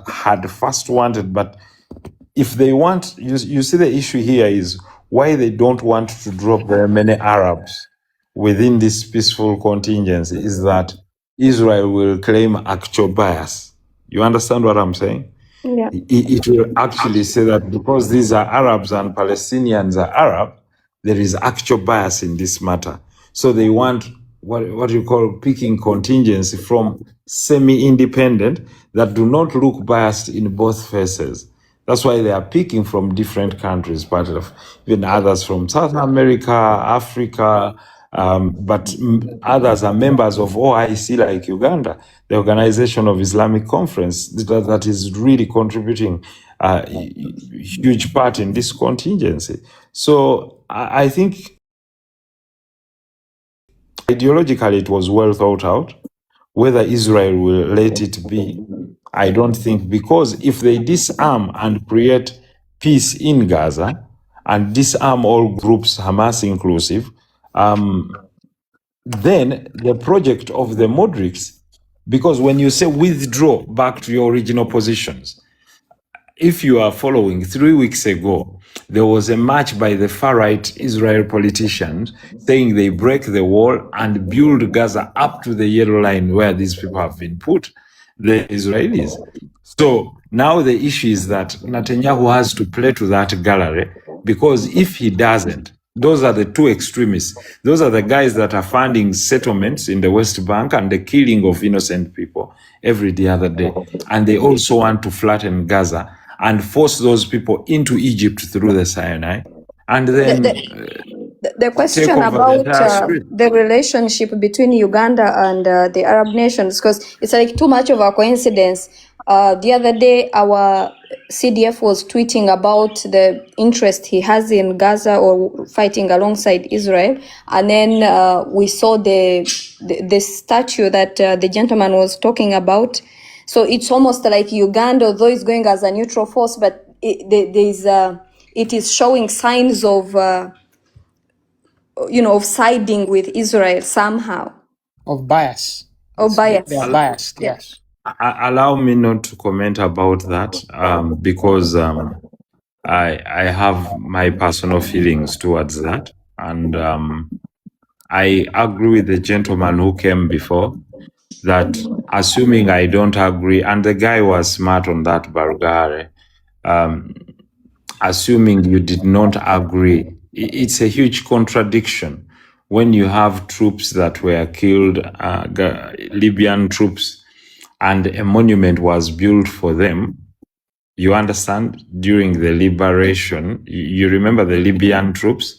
had first wanted, but if they want, you see the issue here is why they don't want to drop very many Arabs within this peaceful contingency is that Israel will claim actual bias. You understand what I'm saying? Yeah. It will actually say that because these are Arabs and Palestinians are Arab, there is actual bias in this matter. So they want what you call picking contingency from semi-independent that do not look biased in both faces. That's why they are picking from different countries, part of even others from South America, Africa, but others are members of OIC like Uganda, the Organization of Islamic Conference, that is really contributing a huge part in this contingency. So I think ideologically it was well thought out. Whether Israel will let it be, I don't think, because if they disarm and create peace in Gaza and disarm all groups, Hamas inclusive, then the project of the Modrics, because when you say withdraw back to your original positions, if you are following, 3 weeks ago, there was a march by the far-right Israel politicians saying they break the wall and build Gaza up to the yellow line where these people have been put, the Israelis. So now the issue is that Netanyahu has to play to that gallery, because if he doesn't, those are the two extremists. Those are the guys that are funding settlements in the West Bank and the killing of innocent people every other day. And they also want to flatten Gaza and force those people into Egypt through the Sinai. And then the question about the relationship between Uganda and the Arab nations, because it's like too much of a coincidence. The other day, our CDF was tweeting about the interest he has in Gaza or fighting alongside Israel. And then we saw the statue that the gentleman was talking about. So it's almost like Uganda, although it's going as a neutral force, but it is showing signs of, of siding with Israel somehow. Of bias. Of bias. They are biased, yes. Allow me not to comment about that because I have my personal feelings towards that. And I agree with the gentleman who came before that, assuming I don't agree, and the guy was smart on that, Bargare, assuming you did not agree, it's a huge contradiction when you have troops that were killed, Libyan troops, and a monument was built for them. You understand? During the liberation, you remember the Libyan troops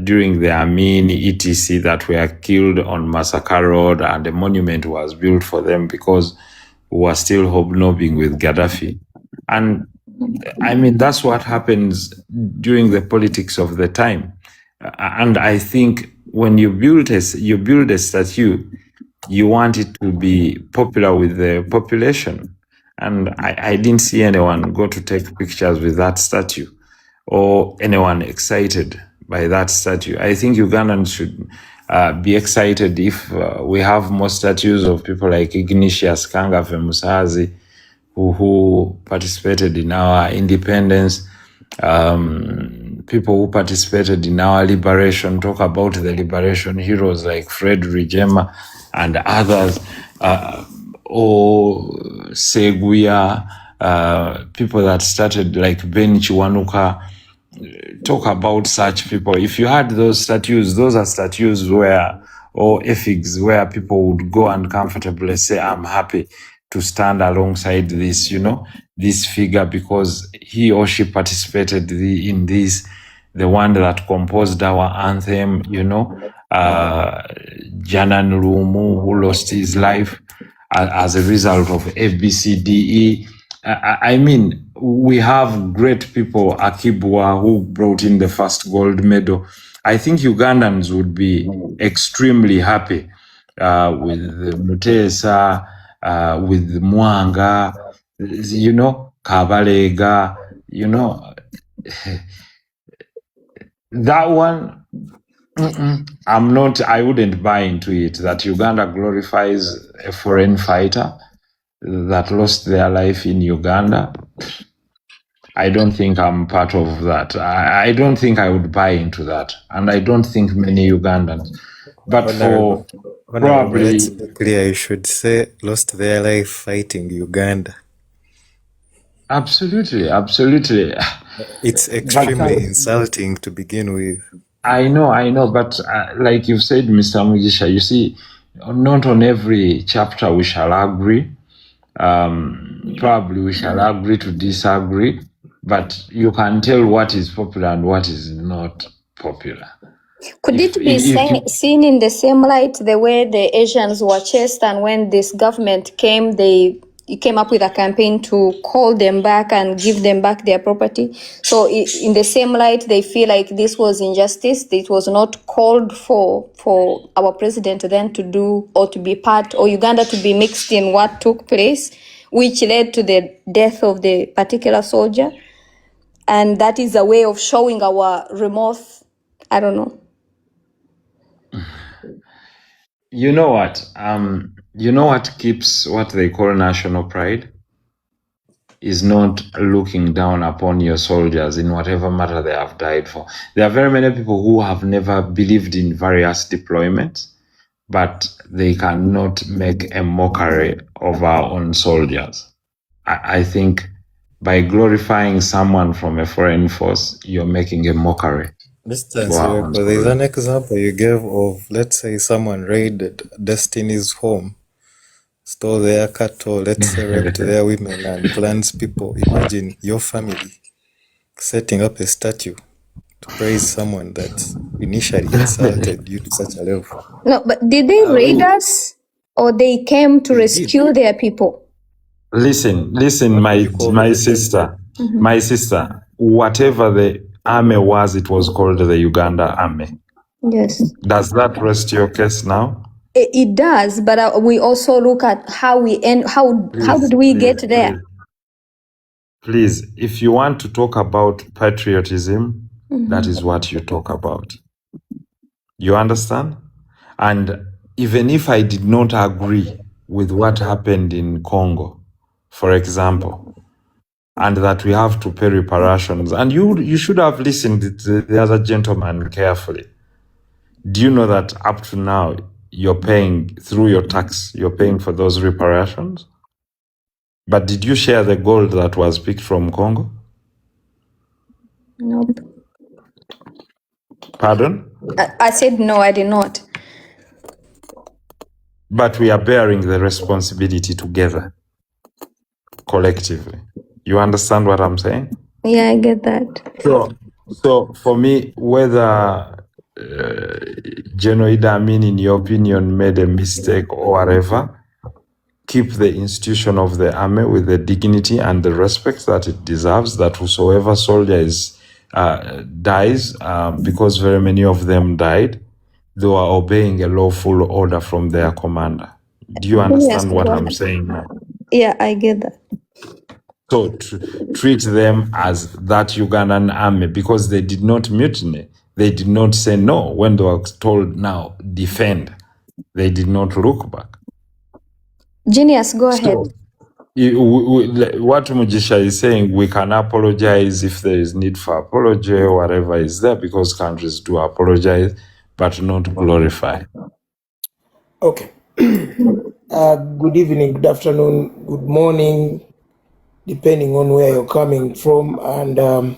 during the Amin etc. that were killed on Massacre Road, and a monument was built for them because we were still hobnobbing with Gaddafi. And I mean, that's what happens during the politics of the time. And I think when you build a statue, you want it to be popular with the population. And I didn't see anyone go to take pictures with that statue or anyone excited by that statue. I think Ugandans should be excited if we have more statues of people like Ignatius Kangafe Musazi, who participated in our independence, people who participated in our liberation, talk about the liberation heroes like Fred Rijema and others, or Seguya, people that started like Ben Chiwanuka, talk about such people. If you had those statues, those are statues where, or effigies where people would go and comfortably say, I'm happy to stand alongside this, this figure because he or she participated in this, the one that composed our anthem, Janan Lumu, who lost his life as a result of FBCDE. I mean, we have great people, Akibwa, who brought in the first gold medal. I think Ugandans would be extremely happy with Mutesa, with Mwanga, Kabalega, that one, I wouldn't buy into it, that Uganda glorifies a foreign fighter, that lost their life in Uganda. I don't think I'm part of that. I don't think I would buy into that. And I don't think many Ugandans. But Honorable, probably... let's be clear, you should say lost their life fighting Uganda. Absolutely, absolutely. It's extremely insulting to begin with. I know, but like you said, Mr. Mugisha, you see, not on every chapter we shall agree. Probably we shall agree to disagree, but you can tell what is popular and what is not popular. Could it be seen in the same light the way the Asians were chased, and when this government came, they came up with a campaign to call them back and give them back their property? So in the same light, they feel like this was injustice. It was not called for our president then to do or to be part, or Uganda to be mixed in what took place, which led to the death of the particular soldier. And that is a way of showing our remorse. I don't know. You know what? You know what keeps what they call national pride is not looking down upon your soldiers in whatever matter they have died for. There are very many people who have never believed in various deployments, but they cannot make a mockery of our own soldiers. I think by glorifying someone from a foreign force, you're making a mockery. Mr. Nsereko, there's an example you gave of, let's say, someone raided Destiny's home, stole their cattle, let's say, raped their women, and plans people. Imagine your family setting up a statue to praise someone that initially insulted you to such a level. No, but did they raid us, or they came to rescue their people? Listen, my sister, my sister, whatever the army was, it was called the Uganda Army. Yes. Does that rest your case now? It does, but we also look at how we end. How did we get there? Please, if you want to talk about patriotism, that is what you talk about. You understand? And even if I did not agree with what happened in Congo, for example, and that we have to pay reparations, and you should have listened to the other gentleman carefully. Do you know that up to now, you're paying through your tax, you're paying for those reparations? But did you share the gold that was picked from Congo? Nope. Pardon? I said no, I did not. But we are bearing the responsibility together, collectively. You understand what I'm saying? Yeah, I get that. So for me, whether General Idi Amin, in your opinion, made a mistake or whatever, keep the institution of the army with the dignity and the respect that it deserves, that whosoever soldier dies, because very many of them died, they were obeying a lawful order from their commander. Do you understand what I'm saying now? Yeah, I get that. So treat them as that Ugandan army, because they did not mutiny. They did not say no when they were told, now defend. They did not look back. Genius, go ahead. What Mugisha is saying, we can apologize if there is need for apology or whatever is there, because countries do apologize, but not glorify. Okay. Good evening, good afternoon, good morning, depending on where you're coming from. And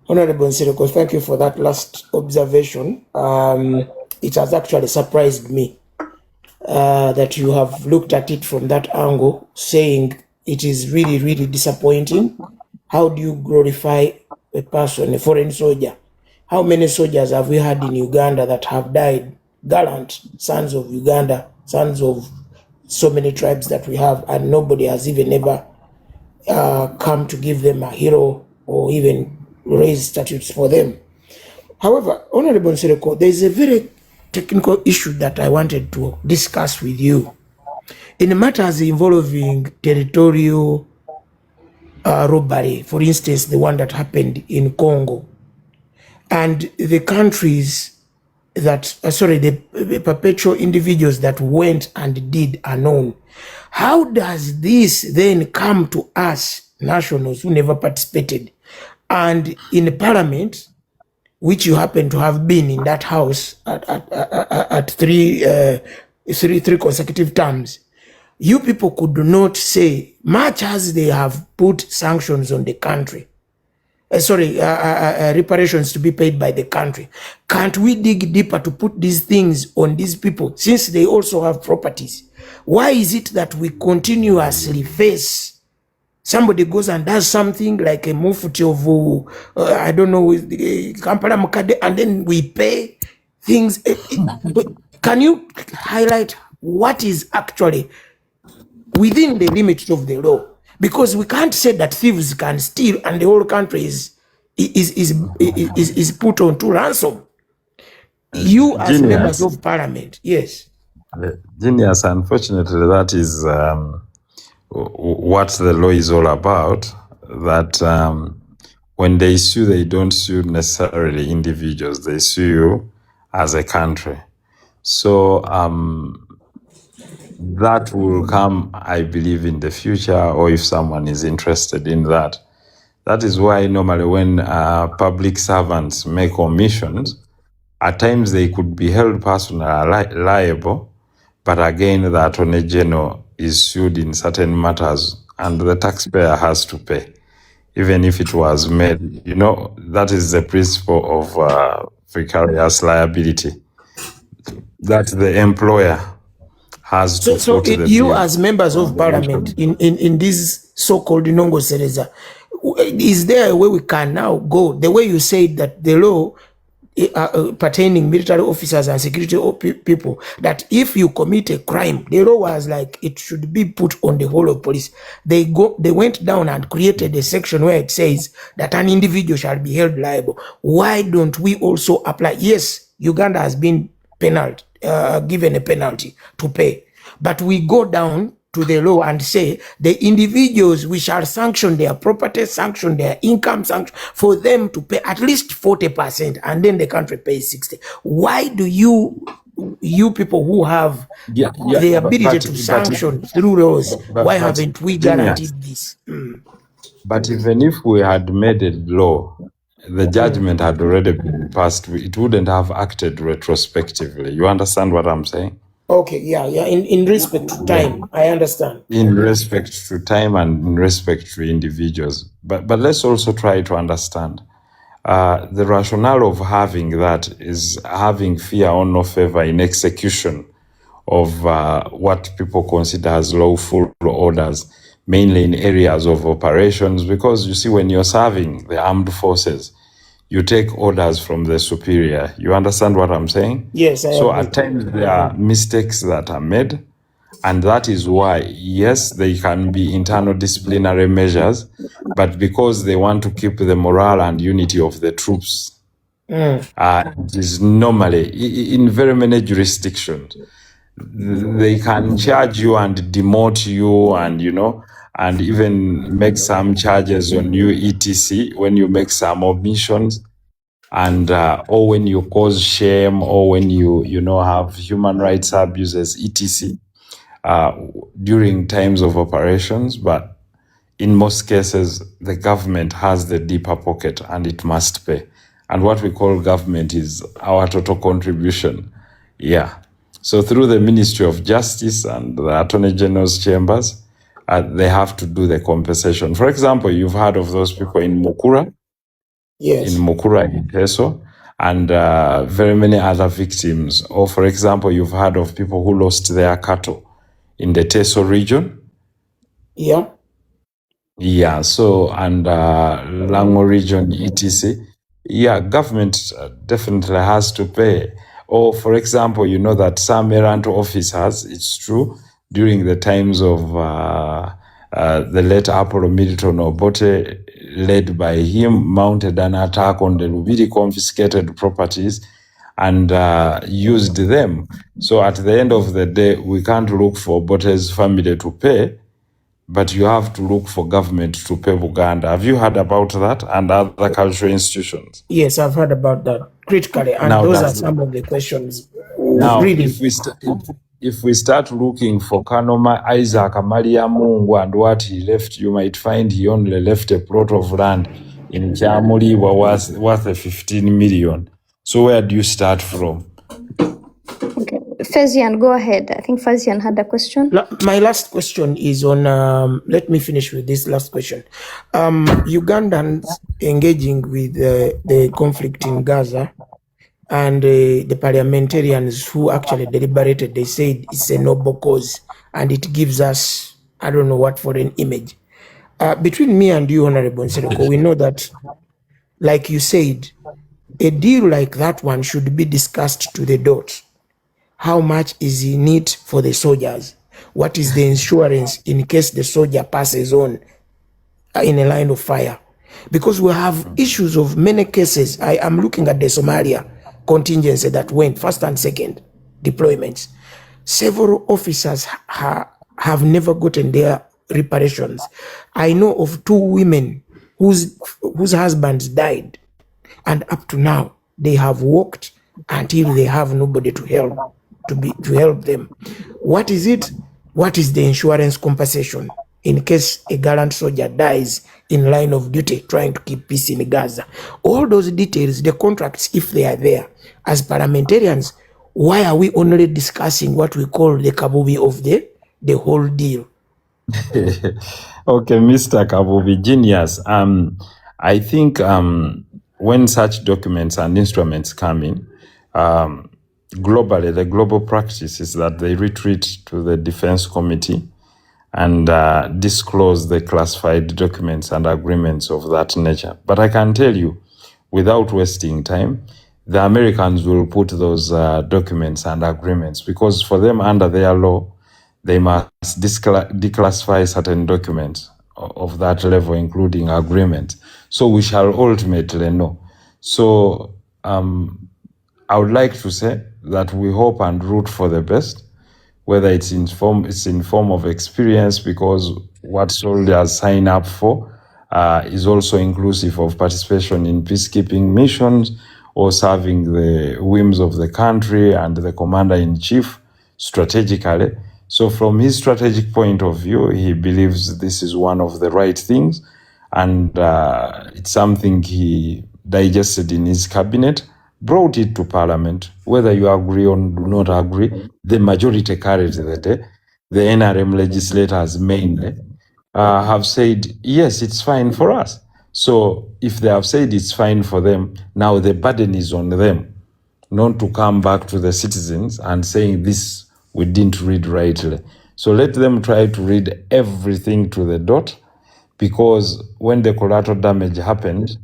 Honorable Nsereko, thank you for that last observation. It has actually surprised me that you have looked at it from that angle, saying it is really, really disappointing. How do you glorify a person, a foreign soldier? How many soldiers have we had in Uganda that have died? Gallant sons of Uganda, sons of so many tribes that we have, and nobody has even ever come to give them a hero or even raise statues for them. However, Honorable Nsereko, there is a very technical issue that I wanted to discuss with you. In matters involving territorial robbery, for instance, the one that happened in Congo, and the countries that, the perpetual individuals that went and did are known. How does this then come to us, nationals who never participated? And in the parliament, which you happen to have been in that house at three consecutive terms, you people could not say, much as they have put sanctions on the country, reparations to be paid by the country, can't we dig deeper to put these things on these people, since they also have properties? Why is it that we continuously face somebody goes and does something like a mufuti of, I don't know, Kampala Mukade, and then we pay things? Can you highlight what is actually within the limits of the law? Because we can't say that thieves can steal and the whole country is put on to ransom. You as Genius. members of parliament, yes. Genius, unfortunately, that is what the law is all about. That when they sue, they don't sue necessarily individuals, they sue you as a country. So that will come, I believe, in the future, or if someone is interested in that. That is why normally when public servants make omissions, at times they could be held personally liable, but again, the Attorney General is sued in certain matters and the taxpayer has to pay, even if it was made. You know, that is the principle of vicarious liability, that the employer has to foot the you bill. as members of parliament in this so-called Nongo Sereza, is there a way we can now go, the way you said that the law pertaining military officers and security people, that if you commit a crime, the law was like it should be put on the whole of police. They went down and created a section where it says that an individual shall be held liable. Why don't we also apply? Yes, Uganda has been given a penalty to pay, but we go down to the law and say the individuals, we shall sanction their property, sanction their income, sanction for them to pay at least 40%, and then the country pays 60%. Why do you people who have the ability to sanction through laws, why haven't we guaranteed this? But even if we had made a law, the judgment had already been passed, it wouldn't have acted retrospectively. You understand what I'm saying? Okay, yeah. In respect to time, I understand. In respect to time and in respect to individuals. But let's also try to understand the rationale of having that is having fear or no favor in execution of what people consider as lawful orders, mainly in areas of operations. Because you see, when you're serving the armed forces, you take orders from the superior. You understand what I'm saying? Yes, I agree. At times there are mistakes that are made, and that is why, yes, they can be internal disciplinary measures, but because they want to keep the morale and unity of the troops, it is normally, in very many jurisdictions, they can charge you and demote you and, and even make some charges on you, etc., when you make some omissions, and or when you cause shame, or when you have human rights abuses, etc., during times of operations. But in most cases, the government has the deeper pocket and it must pay. And what we call government is our total contribution. Yeah. So through the Ministry of Justice and the Attorney General's chambers, they have to do the compensation. For example, you've heard of those people in Mukura. Yes. In Mukura, in Teso, and very many other victims. Or, for example, you've heard of people who lost their cattle in the Teso region. Yeah. Yeah, so, and Lango region, etc. Yeah, government definitely has to pay. Or, for example, you know that some errant officers, it's true, during the times of the late Apollo Milton Obote, led by him, mounted an attack on the Lubiri confiscated properties and used them. So at the end of the day, we can't look for Obote's family to pay, but you have to look for government to pay Uganda. Have you heard about that and other cultural institutions? Yes, I've heard about that critically, and Now those are some of the questions. Now, Really, if we start looking for Kanoma Isaac Amalia Mungu and what he left, you might find he only left a plot of land in Chamuli worth 15 million. So where do you start from? Okay, Fazian, go ahead. I think Fazian had a question. My last question is on, let me finish with this last question. Ugandans engaging with the conflict in Gaza and the parliamentarians who actually deliberated, they said it's a noble cause and it gives us, I don't know what foreign image. Between me and you, Honorable Nsereko, we know that, like you said, a deal like that one should be discussed to the dot. How much is in it for the soldiers? What is the insurance in case the soldier passes on in a line of fire? Because we have issues of many cases. I am looking at the Somalia contingency that went first and second deployments. Several officers have never gotten their reparations. I know of 2 women whose husbands died, and up to now they have worked until they have nobody to help them. What is it? What is the insurance compensation in case a gallant soldier dies in line of duty trying to keep peace in Gaza? All those details, the contracts, if they are there, as parliamentarians, why are we only discussing what we call the kabubi of the whole deal? Okay, Mr. Kabubi, genius. I think when such documents and instruments come in, globally, the global practice is that they retreat to the Defense Committee and disclose the classified documents and agreements of that nature. But I can tell you, without wasting time, the Americans will put those documents and agreements, because for them, under their law, they must declassify certain documents of that level, including agreements. So we shall ultimately know. So I would like to say that we hope and root for the best, whether it's in form of experience, because what soldiers sign up for is also inclusive of participation in peacekeeping missions or serving the whims of the country and the commander-in-chief strategically. So from his strategic point of view, he believes this is one of the right things, and it's something he digested in his cabinet, brought it to Parliament. Whether you agree or do not agree, the majority carried the day. The NRM legislators mainly have said, yes, it's fine for us. So if they have said it's fine for them, now the burden is on them not to come back to the citizens and saying this we didn't read rightly. So let them try to read everything to the dot, because when the collateral damage happened,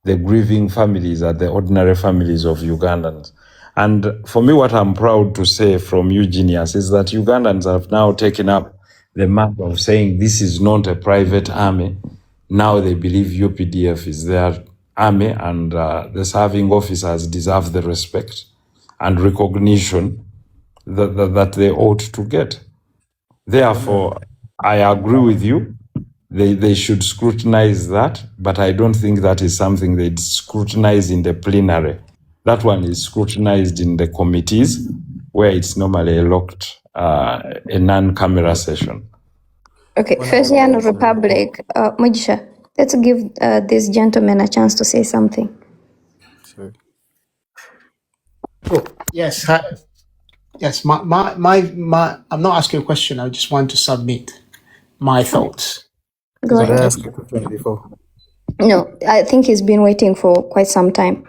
the grieving families are the ordinary families of Ugandans. And for me, what I'm proud to say from you, Genius, is that Ugandans have now taken up the mark of saying this is not a private army. Now they believe UPDF is their army, and the serving officers deserve the respect and recognition that they ought to get. Therefore, I agree with you. They should scrutinize that, but I don't think that is something they scrutinize in the plenary. That one is scrutinized in the committees, where it's normally a locked, a non-camera session. Okay, Fazian Republic, Mujisha, let's give this gentleman a chance to say something. Sure. Oh, yes. Yes, my I'm not asking a question. I just want to submit my thoughts. Go Did I ahead. ask a question before? No, I think he's been waiting for quite some time.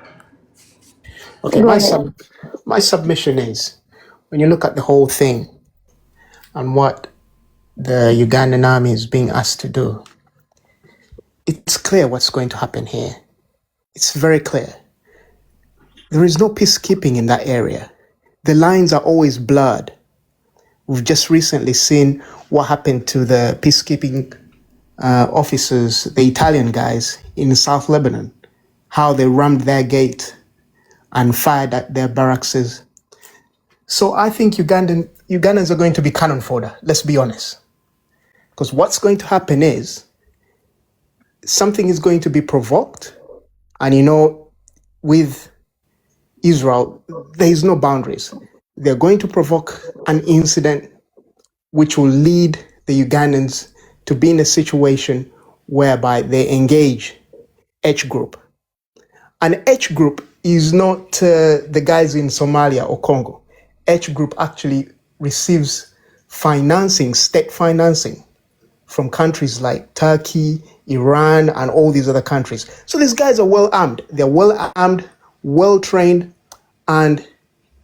Okay, Go ahead. my submission is, when you look at the whole thing and what the Ugandan army is being asked to do, it's clear what's going to happen here. It's very clear. There is no peacekeeping in that area. The lines are always blurred. We've just recently seen what happened to the peacekeeping officers, the Italian guys in South Lebanon, how they rammed their gate and fired at their barracks. So I think Ugandans are going to be cannon fodder, let's be honest. Because what's going to happen is something is going to be provoked. And, with Israel, there is no boundaries. They're going to provoke an incident which will lead the Ugandans to be in a situation whereby they engage H group. And H group is not the guys in Somalia or Congo. H group actually receives financing, state financing, from countries like Turkey, Iran, and all these other countries. So these guys are well armed. They're well armed, well trained, and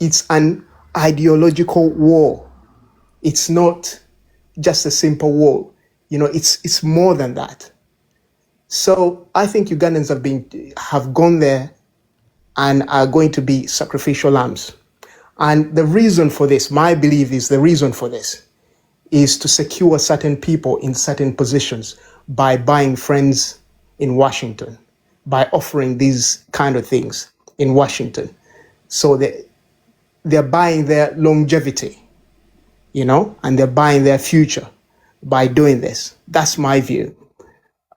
it's an ideological war. It's not just a simple war. It's more than that. So I think Ugandans have gone there and are going to be sacrificial lambs. And the reason for this, my belief is the reason for this, is to secure certain people in certain positions by buying friends in Washington, by offering these kind of things in Washington. So they're buying their longevity, and they're buying their future by doing this. That's my view.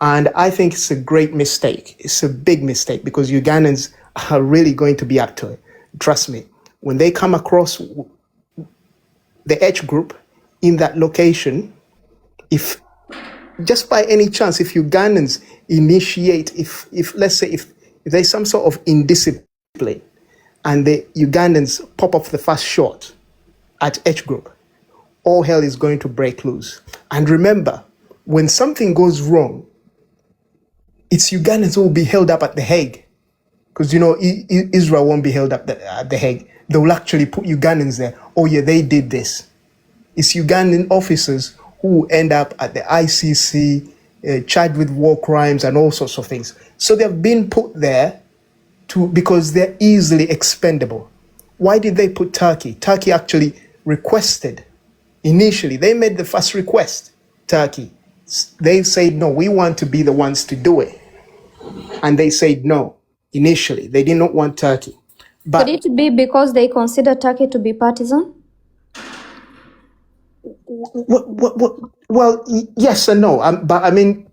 And I think it's a great mistake. It's a big mistake because Ugandans are really going to be up to it. Trust me. When they come across the H group in that location, if just by any chance, if Ugandans initiate, if let's say if there's some sort of indiscipline and the Ugandans pop off the first shot at H group, all hell is going to break loose. And remember, when something goes wrong, it's Ugandans who will be held up at The Hague. Because, Israel won't be held up at The Hague. They will actually put Ugandans there. Oh, yeah, they did this. It's Ugandan officers who end up at the ICC, charged with war crimes and all sorts of things. So they've been put there because they're easily expendable. Why did they put Turkey? Turkey actually requested. Initially, they made the first request, Turkey. They said, no, we want to be the ones to do it. And they said no. Initially, they did not want Turkey. But could it be because they consider Turkey to be partisan? Well, yes and no. But I mean,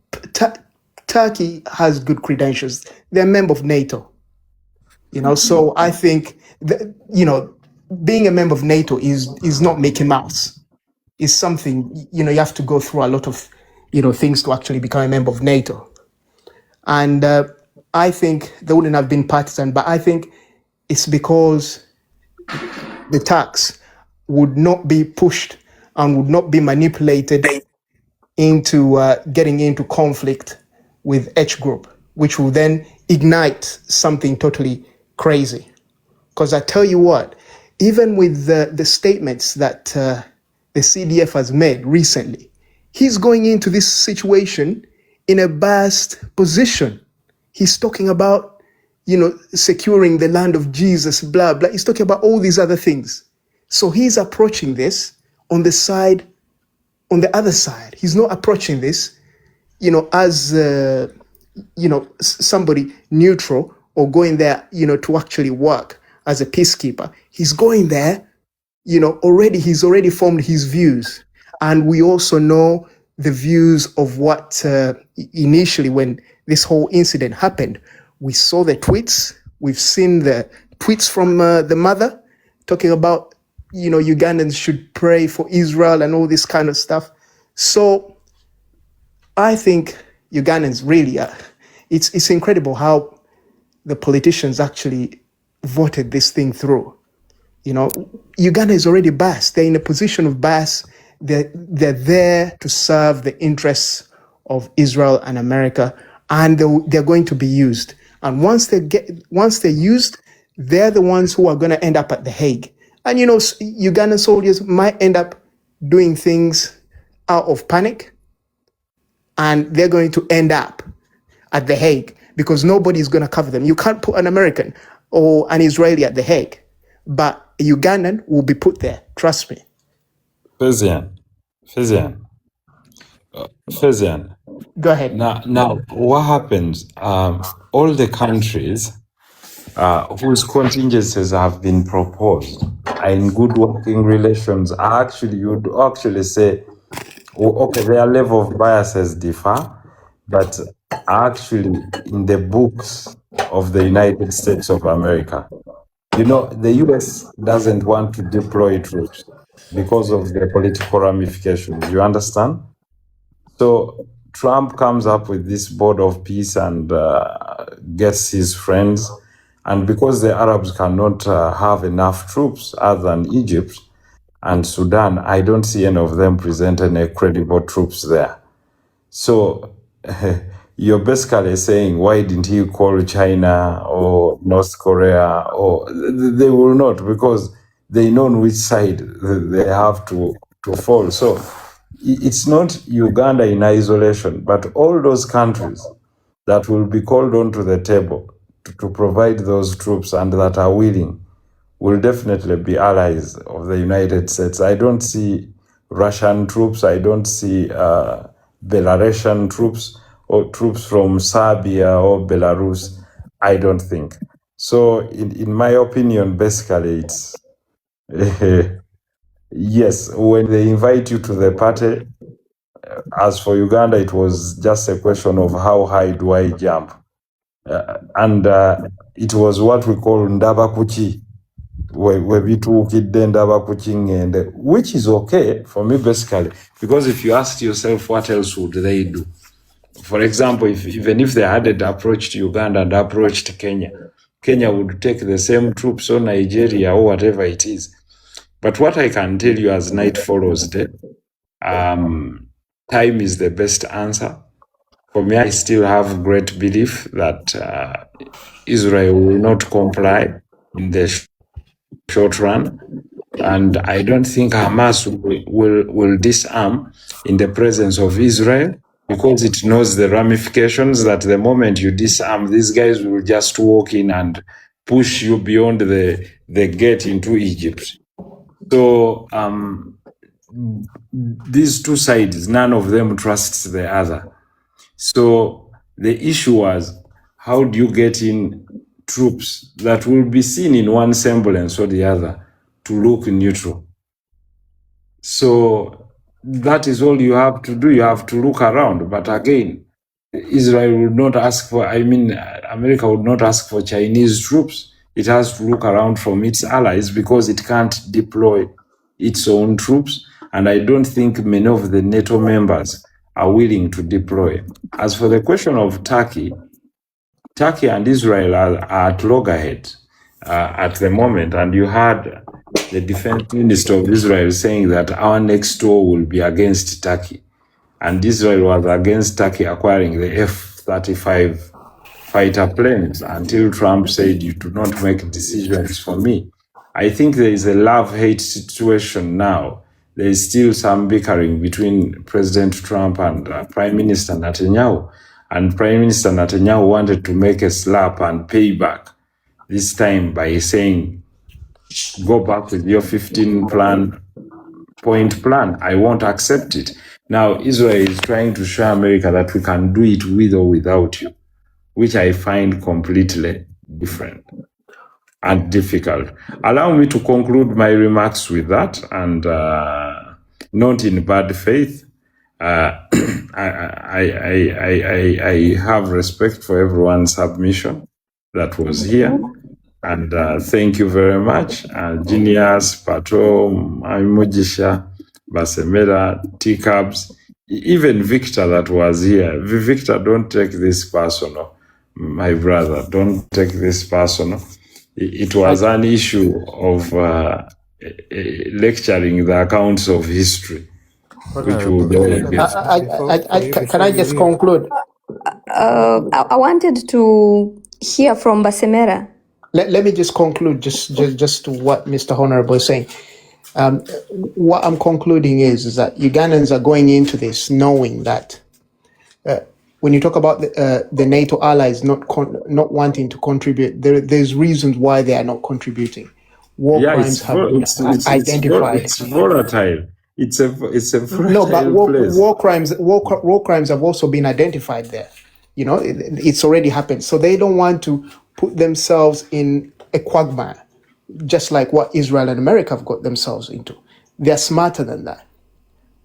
Turkey has good credentials. They're a member of NATO. So I think being a member of NATO is not Mickey Mouse. It's something, you have to go through a lot of, things to actually become a member of NATO. And I think they wouldn't have been partisan, but I think it's because the Turks would not be pushed and would not be manipulated into getting into conflict with H group, which will then ignite something totally crazy. Because I tell you what, even with the statements that the CDF has made recently, he's going into this situation in a biased position. He's talking about, securing the land of Jesus, blah, blah. He's talking about all these other things. So he's approaching this on the other side. He's not approaching this, as, somebody neutral or going there, to actually work as a peacekeeper. He's going there, he's already formed his views. And we also know the views of what initially when this whole incident happened, we saw the tweets. We've seen the tweets from the mother talking about, Ugandans should pray for Israel and all this kind of stuff. So I think Ugandans really are. It's incredible how the politicians actually voted this thing through. Uganda is already biased. They're in a position of bias. They're there to serve the interests of Israel and America, and they're going to be used. And once they're used, they're the ones who are going to end up at The Hague. And Ugandan soldiers might end up doing things out of panic, and they're going to end up at The Hague because nobody's going to cover them. You can't put an American or an Israeli at The Hague, but a Ugandan will be put there. Trust me. Fezian. Go ahead. Now, what happens? All the countries whose contingencies have been proposed are in good working relations. Actually, you'd actually say Okay, their level of biases differ, but actually, in the books of the United States of America, the US doesn't want to deploy troops because of the political ramifications. You understand? So Trump comes up with this board of peace and gets his friends. And because the Arabs cannot have enough troops other than Egypt and Sudan, I don't see any of them present any credible troops there. So you're basically saying, why didn't he call China or North Korea? Or they will not, because they know on which side they have to fall. So it's not Uganda in isolation, but all those countries that will be called onto the table to provide those troops and that are willing will definitely be allies of the United States. I don't see Russian troops. I don't see Belarusian troops or troops from Serbia or Belarus. I don't think. So in my opinion, basically it's, yes, when they invite you to the party, as for Uganda, it was just a question of how high do I jump? And it was what we call ndabakuchi, where we took it then ndabakuching, and which is okay for me basically, because if you ask yourself what else would they do? For example, even if they hadn't approached Uganda and approached Kenya, Kenya would take the same troops or Nigeria or whatever it is. But what I can tell you as night follows day, time is the best answer. For me, I still have great belief that Israel will not comply in the short run. And I don't think Hamas will disarm in the presence of Israel, because it knows the ramifications that the moment you disarm, these guys will just walk in and push you beyond the gate into Egypt. So these two sides, none of them trusts the other. So the issue was, how do you get in troops that will be seen in one semblance or the other to look neutral? So that is all you have to do. You have to look around. But again, Israel would not ask for, America would not ask for Chinese troops. It has to look around from its allies, because it can't deploy its own troops. And I don't think many of the NATO members are willing to deploy. As for the question of Turkey and Israel are at loggerheads at the moment. And you had the defense minister of Israel saying that our next war will be against Turkey. And Israel was against Turkey acquiring the F-35 fighter planes until Trump said, you do not make decisions for me. I think there is a love-hate situation now. There is still some bickering between President Trump and Prime Minister Netanyahu. And Prime Minister Netanyahu wanted to make a slap and pay back, this time by saying, go back with your 15-point plan. I won't accept it. Now, Israel is trying to show America that we can do it with or without you, which I find completely different and difficult. Allow me to conclude my remarks with that, and not in bad faith. I have respect for everyone's submission that was here. And thank you very much. Genius, Pato, Mujisha, Basemera, T-Cabs, even Victor that was here. Victor, don't take this personal. My brother, don't take this personal. It was an issue of lecturing the accounts of history, which would Can I just conclude? I wanted to hear from Basemera. Let me just conclude just to what Mr. Honorable is saying. What I'm concluding is that Ugandans are going into this knowing that when you talk about the NATO allies not wanting to contribute, there's reasons why they are not contributing. War crimes have been identified. It's volatile. It's a volatile no, but place. war crimes have also been identified there. It's already happened. So they don't want to put themselves in a quagmire, just like what Israel and America have got themselves into. They're smarter than that.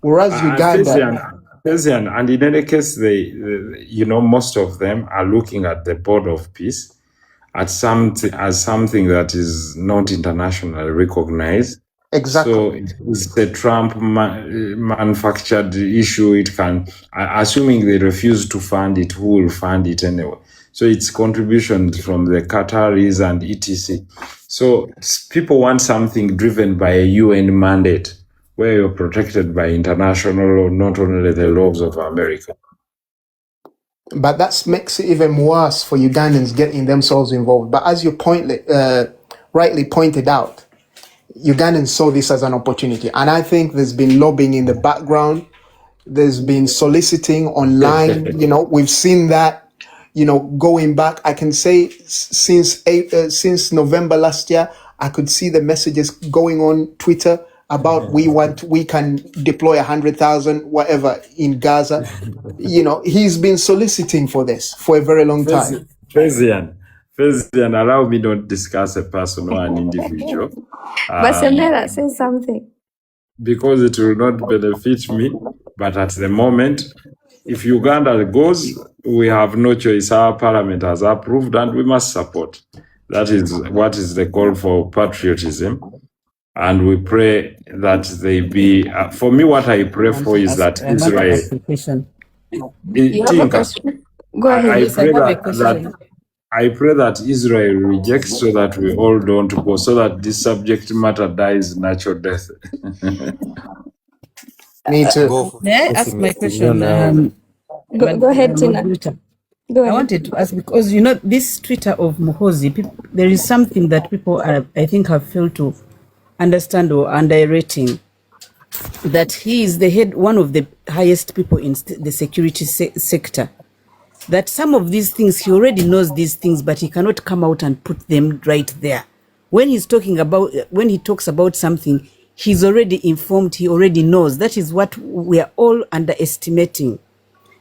Whereas Uganda, and in any case, most of them are looking at the board of peace as something that is not internationally recognized. exactly. So it's a Trump manufactured issue. It can, assuming they refuse to fund it, who will fund it anyway? So it's contributions from the Qataris and etc. So people want something driven by a UN mandate where you're protected by international law, not only the laws of America. But that makes it even worse for Ugandans getting themselves involved. But as you rightly pointed out, Ugandans saw this as an opportunity. And I think there's been lobbying in the background. There's been soliciting online. We've seen that, going back. I can say since November last year, I could see the messages going on Twitter about we can deploy 100,000 whatever in Gaza. He's been soliciting for this for a very long time. Fezian, allow me not discuss a person or an individual. But Semera, say something. Because it will not benefit me. But at the moment, if Uganda goes, we have no choice. Our parliament has approved and we must support. That is what is the call for patriotism. And we pray that they be, for me, what I pray for is that Israel. You have a question? Go ahead. I pray that Israel rejects so that we all don't go, so that this subject matter dies natural death. Me too. May I ask my question? Go ahead, Tina. Go ahead. I wanted to ask because, this Twitter of Muhoozi, there is something that people I think have failed to understand or underrating, that he is the head, one of the highest people in the security sector. That some of these things, he already knows these things, but he cannot come out and put them right there. When he talks about something, he's already informed, he already knows. That is what we are all underestimating.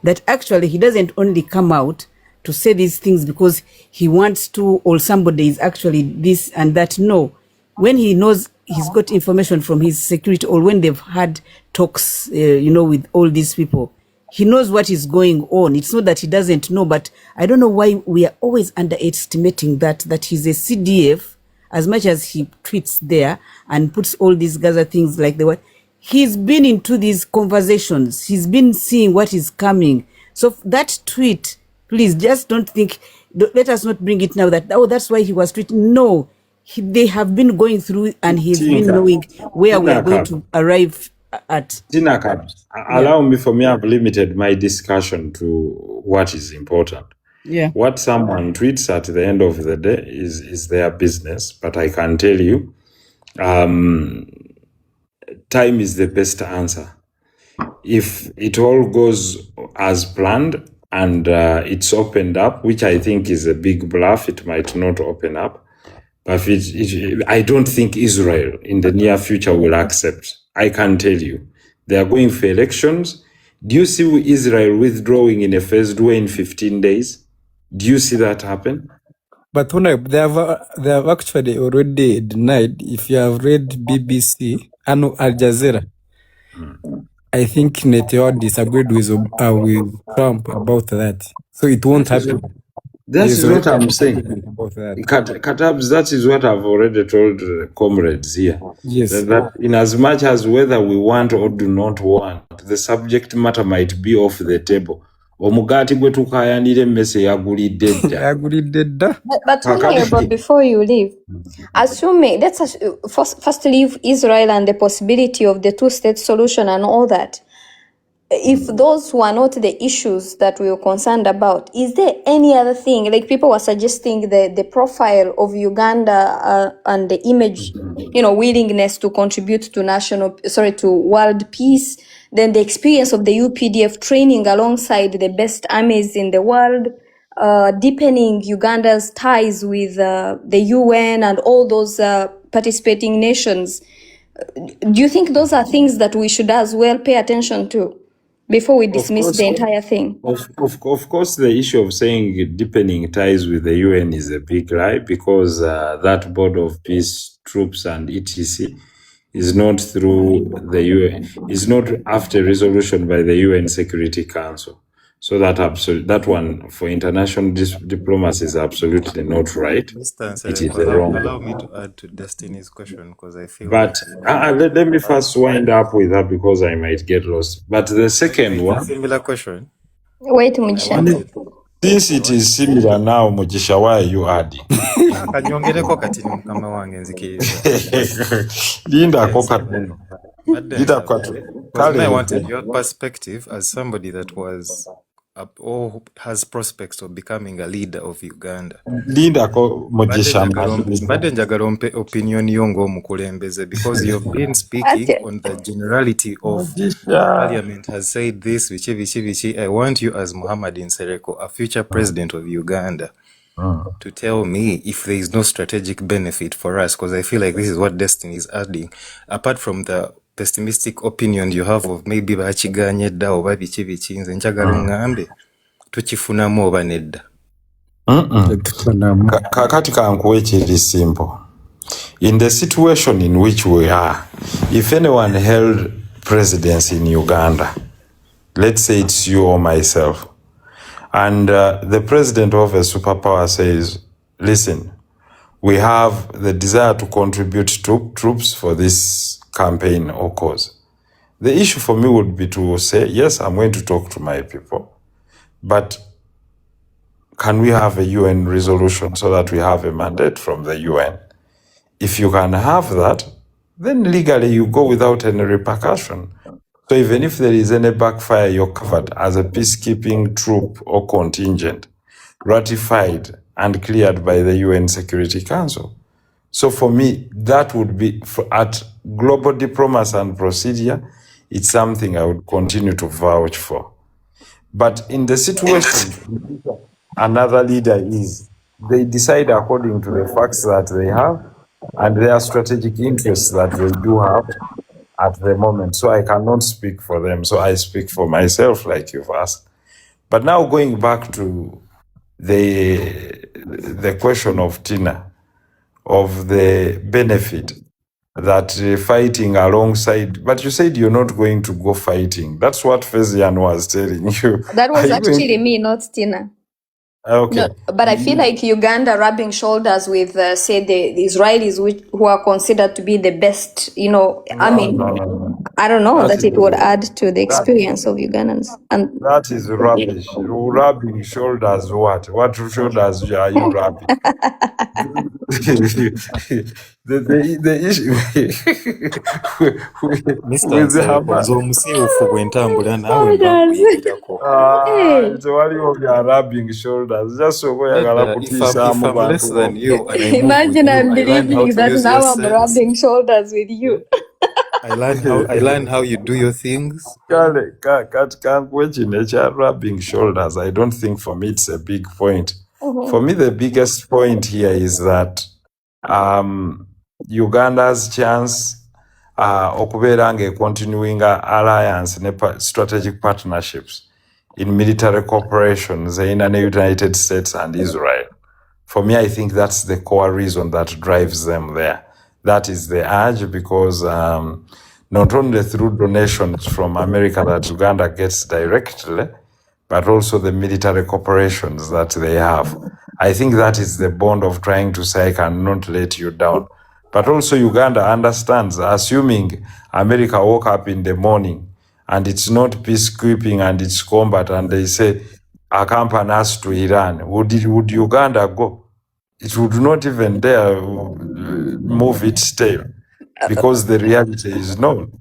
That actually he doesn't only come out to say these things because he wants to, or somebody is actually this and that. No. When he knows he's got information from his security, or when they've had talks, with all these people, he knows what is going on. It's not that he doesn't know, but I don't know why we are always underestimating that he's a CDF, as much as he tweets there and puts all these Gaza things like the what. He's been into these conversations. He's been seeing what is coming. So that tweet, please just don't think, let us not bring it now that, that's why he was tweeting. No, they have been going through and he's been knowing where we are going to arrive at. Tina, allow me, for me, I've limited my discussion to what is important. Yeah. What someone tweets at the end of the day is their business. But I can tell you, time is the best answer. If it all goes as planned and it's opened up, which I think is a big bluff, it might not open up. But I don't think Israel in the near future will accept. I can tell you. They are going for elections. Do you see Israel withdrawing in a phased way in 15 days? Do you see that happen? But they have actually already denied. If you have read BBC and Al Jazeera, I think Netanyahu disagreed with Trump about that. So it won't happen. That is what I'm saying. Katabs, that is what I've already told comrades here. Yes. That in as much as whether we want or do not want, the subject matter might be off the table. Omugati gwe tukayanire mmese yagulidde dda. But Honorable, before you leave, assuming, let's first leave Israel and the possibility of the two-state solution and all that. If those were not the issues that we were concerned about, is there any other thing? Like people were suggesting the profile of Uganda and the image, willingness to contribute to world peace. Then the experience of the UPDF training alongside the best armies in the world, deepening Uganda's ties with the UN and all those participating nations. Do you think those are things that we should as well pay attention to before we dismiss the entire thing? Of course, the issue of saying deepening ties with the UN is a big lie, because that board of peace troops and etc. is not through the UN, is not after resolution by the UN Security Council. So that one for international diplomacy is absolutely not right. Mr. It is Nsereko, wrong. allow me to add to Destiny's question because I feel But like let me first wind up with that because I might get lost. But the second one, similar question. Wait, Mugisha. since it is similar now, Mugisha, why are you adding? Kanyongereko kati ni mukama wange nzikiriza. Linda Yes. Kokateno. Because I wanted your perspective as somebody that was or has prospects of becoming a leader of Uganda. Linda Mugisha. Mbadde njagala ompe opinion yo ng'omukulembeze because you've been speaking on the generality of Parliament has said this, vichi. I want you as Muhammad Nsereko, a future president of Uganda, to tell me if there is no strategic benefit for us, because I feel like this is what Destiny is adding, apart from the pessimistic opinion you have of maybe bakiganye dda oba biki nze njagala ngambe tukifunamu oba nedda. Kakati kankuwe kiri simple. In the situation in which we are, if anyone held presidency in Uganda, let's say it's you or myself, and the president of a superpower says, listen, we have the desire to contribute troops for this campaign or cause. The issue for me would be to say, yes, I'm going to talk to my people, but can we have a UN resolution so that we have a mandate from the UN? If you can have that, then legally you go without any repercussion. So even if there is any backfire, you're covered as a peacekeeping troop or contingent, ratified and cleared by the UN Security Council. So for me, that would be, at global diplomacy and procedure, it's something I would continue to vouch for. But in the situation another leader is, they decide according to the facts that they have and their strategic interests that they do have at the moment. So I cannot speak for them. So I speak for myself, like you've asked. But now going back to the question of Tina, of the benefit that fighting alongside, but you said you're not going to go fighting. That's what Fezian was telling you. That was actually me, not Tina. Okay. No, but I feel like Uganda rubbing shoulders with, say, the Israelis, who are considered to be the best, army. No. I don't know that it would add to the experience of Ugandans. And that is rubbish. Rubbing shoulders, what? What shoulders are you rubbing? the issue Mr. Nsereko, nze omusiiwufu bwe ntambula naawe mba nkuyigirako. So waliwo bya rubbing shoulders. Just so oyagala kutiisaamu bantu. If I'm less than you and I move imagine with I'm you, believing that now I'm rubbing shoulders with you. I learn how you do your things. Rubbing shoulders, I don't think for me it's a big point. For me, the biggest point here is that Uganda's chance okubeera nga continuing alliance ne strategic partnerships in military cooperations in the United States and Israel. For me, I think that's the core reason that drives them there. That is the urge, because not only through donations from America that Uganda gets directly, but also the military corporations that they have. I think that is the bond of trying to say, I cannot let you down. But also Uganda understands, assuming America woke up in the morning and it's not peacekeeping and it's combat, and they say, accompany us to Iran, would Uganda go? It would not even dare move its tail, because the reality is known.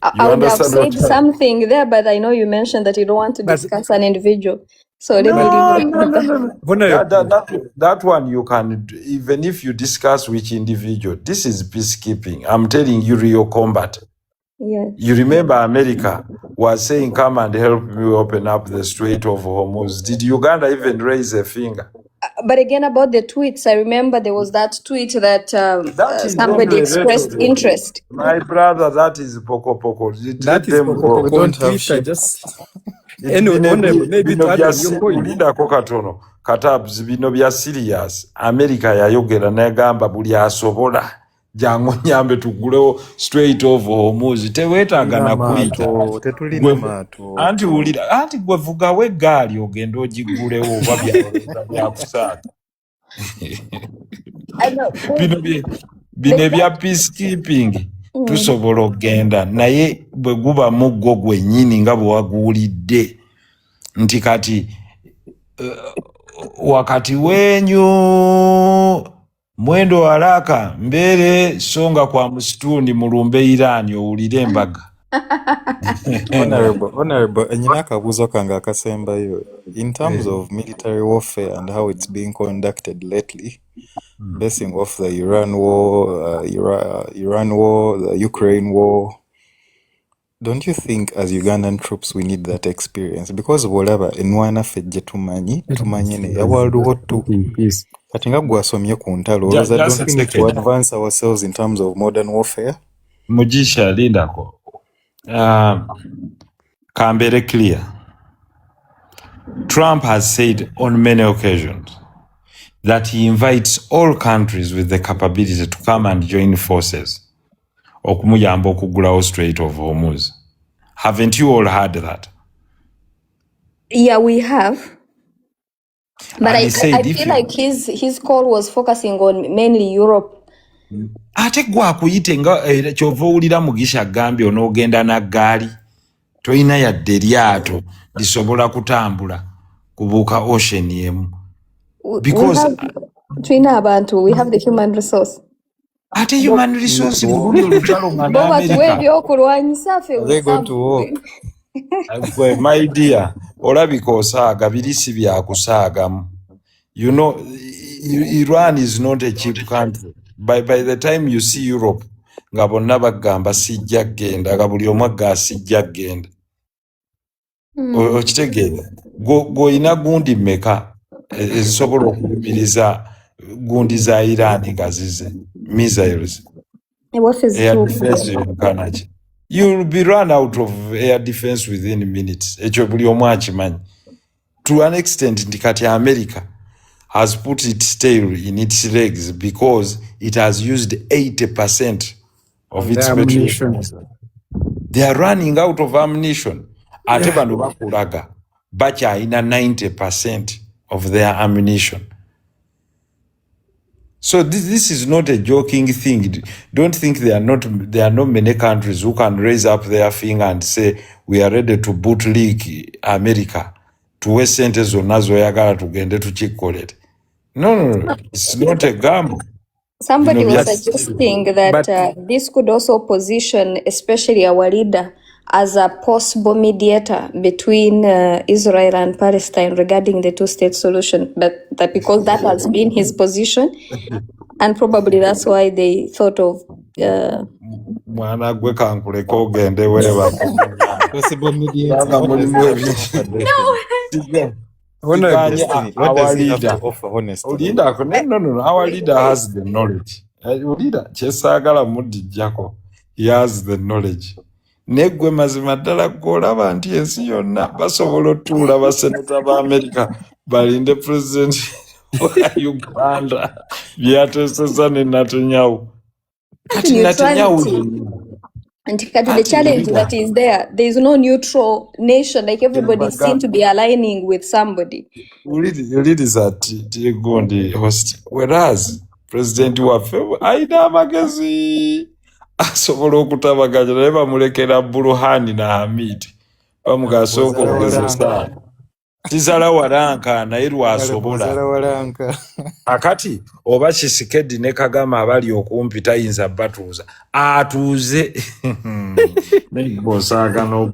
I would have said something there, but I know you mentioned that you don't want to discuss an individual. So let me leave it. That one you can, even if you discuss which individual, this is peacekeeping. I'm telling you, real combat. Yes. You remember America was saying, come and help me open up the Strait of Hormuz. Did Uganda even raise a finger? But again, about the tweets, I remember there was that tweet that somebody expressed interest. My brother, that is poko. That is poko. We don't have shit. Just maybe to add on your point. Katabs bino bya serious. America yayogera negamba buli asobola jangu nyambe tugulewo straight of Hormuz teweetaaga na kuyita tetulina maato anti ulira anti gwe vugawo eggaali ogenda ogigulewo oba byalowooza byakusaaga bino ebya peacekeeping tusobola okgenda naye bwe guba muggo gwennyini nga bwe waguwulidde nti kati wakati wenyu mwendo haraka mbele songa kwa msituni mulumbe Irani owulire embaga. Honorable, nyina akabuuzo kange akasembayo. In terms of military warfare and how it's being conducted lately, basing off the Iran war, the Ukraine war, don't you think as Ugandan troops we need that experience? Because whatever enwana fejje tumanye ya World War II. Kati nga gwasomye ku ntalo, don't we need to advance ourselves in terms of modern warfare? Mujisha lindako. Kambere clear. Trump has said on many occasions that he invites all countries with the capability to come and join forces. Okumuyamba okugulawo Strait of Hormuz. Haven't you all heard that? Yeah, we have. But I feel like his call was focusing on mainly Europe. Ate gwa kuyite nga kyova owulira Mugisha Gambye onoogenda na ggaali toyina yadde lyato lisobola kutambula kubuuka ocean emu. Because tulina abantu, we have the human resource. Ate human resource mubuli olutalo nga n'Amerika. They go to work. My dear, olabika osaaga birisi byakusaagamu. You know, Iran is not a cheap country. By the time you see Europe, nga bonna bagamba sijja genda, nga buli omu agamba sijja genda. Okitegeera. Goyina gundi mmeka ezisobola okubiriza gundi za Iran nga zize. Missiles. Air defense yukanaki. You'll be run out of air defense within minutes. Ekyo buli omu akimanyi. To an extent, ndikati America has put its tail in its legs because it has used 80% of its ammunition. They are running out of ammunition. Ate bano bakulaga bakyalina 90% of their ammunition. So this is not a joking thing. Don't think there are not many countries who can raise up their finger and say we are ready to bootlick America. Tuwe sente zonna zoyagala tugende tukikolere. No. It's not a gamble. Somebody was suggesting that this could also position especially our leader as a possible mediator between Israel and Palestine regarding the two-state solution, but that because that has been his position, and probably that's why they thought of. Mwana gwe kankuleko ogende weba. Possible mediator. Our leader. No. Our leader has the knowledge. Leader, kyesagala mudijjako. He has the knowledge. Negwe mazima ddala gw'olaba nti ensi yonna basobola otuula baseneta ba America balinde president wa Uganda byateeseza ne Netanyahu. Kati Netanyahu and the challenge that is there is no neutral nation, like everybody seems to be aligning with somebody. Lead is at Gondi host. Whereas President waffe aina amagezi asobola okutabaganya naye bamulekera Buruhani na Hamid bamugasa okugezesa tizala waranka naye lwasobola akati oba Kisikedi ne Kagama abali okumpi tayinza batuuza atuuze bosaga no.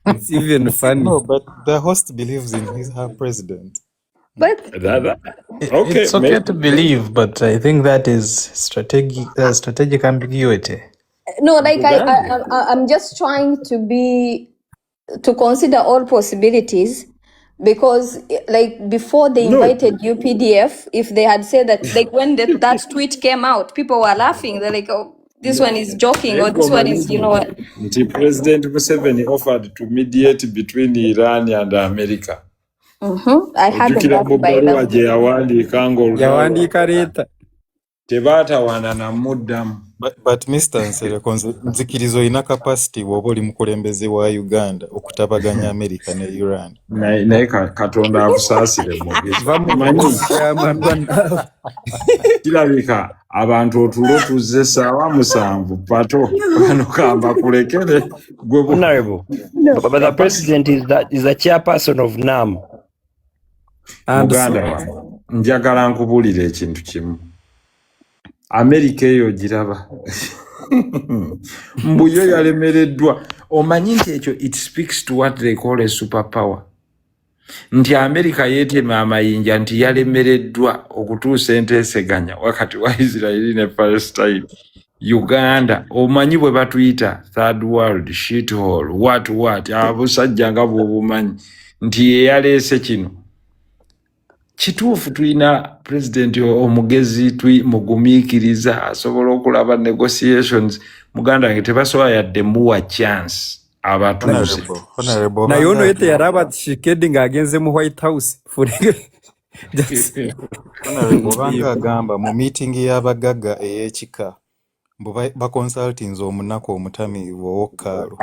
It's even funny. No, but the host believes in her president. But Okay, it's okay to believe, but I think that is strategic ambiguity. No, like I'm just trying to consider all possibilities, because like before they invited UPDF, if they had said that, like when that tweet came out, people were laughing. They're like, oh, this one is joking, or this one is, you know what? The President Museveni offered to mediate between Iran and America. I had that by the way. tebaatawaana namuddamu. But Mr. Nsereko, nzikiriza olina capacity bw'oba oli mukulembeze wa Uganda okutabaganya America ne Iran. Naye Katonda akusaasire kirabika abantu otulo tuzze essaawa 7 pato bano kamba kulekere Honorable, but the president is the chairperson of NAM. Muganda njagala nkubuulira ekintu kimu. Amerika eyo giraba mbuyo yalemereddwa. Omanyi nti ekyo it speaks to what they call a superpower. Nti Amerika yeetema amayinja nti yalemereddwa okutuusa enteeseganya wakati wa Israeli ne Palestine. Uganda omanyi bwe batuyita third world shit hole what abusajja nga bw'obumanyi nti yeyaleese kino. Kituufu tulina president omugezi mugumiikiriza asobola okulaba negotiations. Muganda wange tebasobola yadde muwa chance abatuuze. Naye ono yete yaraba Tshisekedi ng'agenze mu White House. Obanga agamba mu meeting y'abagagga ey'ekika baconsultings omunaku omutamiivu ow'okkaalo.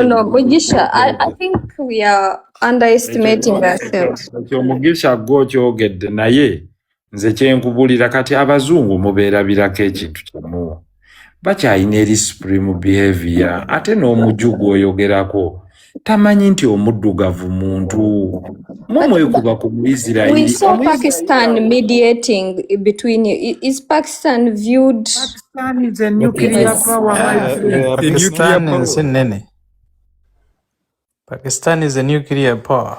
No, Mugisha, I think we are underestimating ourselves. Mugisha go kyogedde naye nze kyenkubulira kati abazungu mubeerabirako ekintu kimu. Bakyalina eri supreme behavior ate n'omujugu oyogerako tamanyi nti omuddugavu muntu mwekuba ku Israel. We saw Pakistan mediating between you. Is Pakistan viewed? Pakistan is a nuclear power. Pakistan is a nuclear power.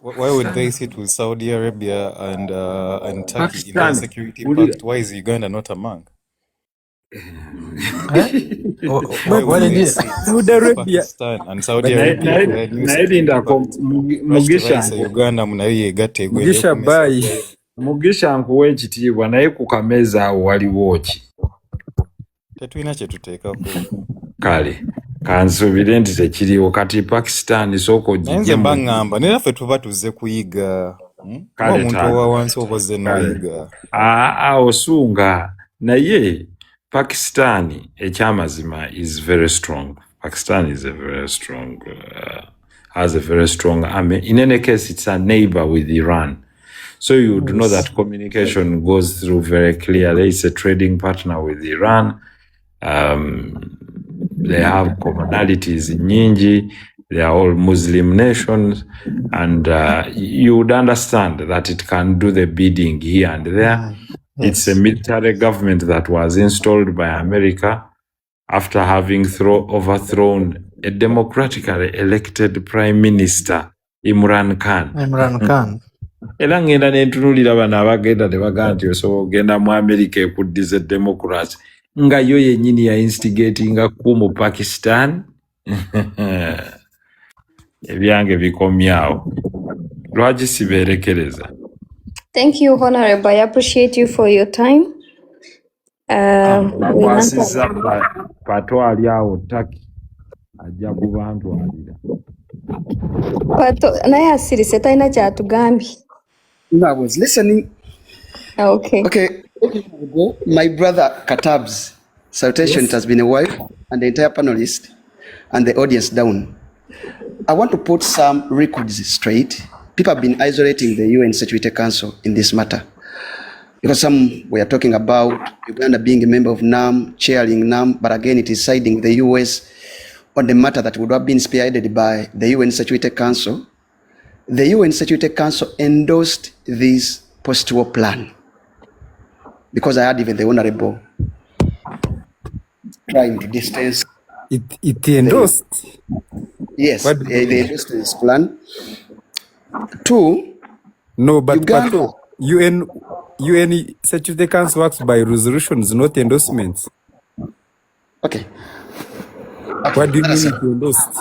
Why would they sit with Saudi Arabia and Turkey in the security pact? Why is Uganda not among? What did you Saudi Arabia and Saudi Arabia? Uganda Mugisha nkuwe ekitiibwa naye ku kameeza awo waliwo ki? Tetulina kye tuteekako. Kale kansuubire nti tekiriwo kati Pakistan sooka ogijje. Nze mbaŋŋamba naye naffe tuba tuzze kuyiga. Omuntu owa wansi oba ozze n'oyiga. Osunga naye Pakistan ekyamazima is very strong. Pakistan is a very strong, has a very strong army. In any case, it's a neighbor with Iran. So you do know that communication goes through very clearly. It's a trading partner with Iran. They have commonalities in Nyingi. They are all Muslim nations. And you would understand that it can do the bidding here and there. It's a military government that was installed by America after having overthrown a democratically elected Prime Minister, Imran Khan. Era ngenda nentunulira bano abagenda ne bagamba nti osobola ogenda mu America ekuddiza democracy nga yo yennyini ya instigatinga ku mu Pakistan. Ebyange bikomyawo. Lwaki sibeerekereza? Thank you, Honorable. I appreciate you for your time. Pato ali awo Taki ajja kuba ntwalira. Pato naye asirise talina kyatugambye. No, I was listening. Okay. Okay. My brother Katab's salutation, it has been a while, and the entire panelists and the audience down. I want to put some records straight. People have been isolating the UN Security Council in this matter. Because some were talking about Uganda being a member of NAM, chairing NAM, but again it is siding with the US on the matter that would have been spearheaded by the UN Security Council. The UN Security Council endorsed this post-war plan. Because I had even the Honorable trying to distance. It endorsed? Yes, they endorsed this plan. Two, no, but Uganda, UN Security Council works by resolutions, not endorsements. Okay. What do you mean it endorsed?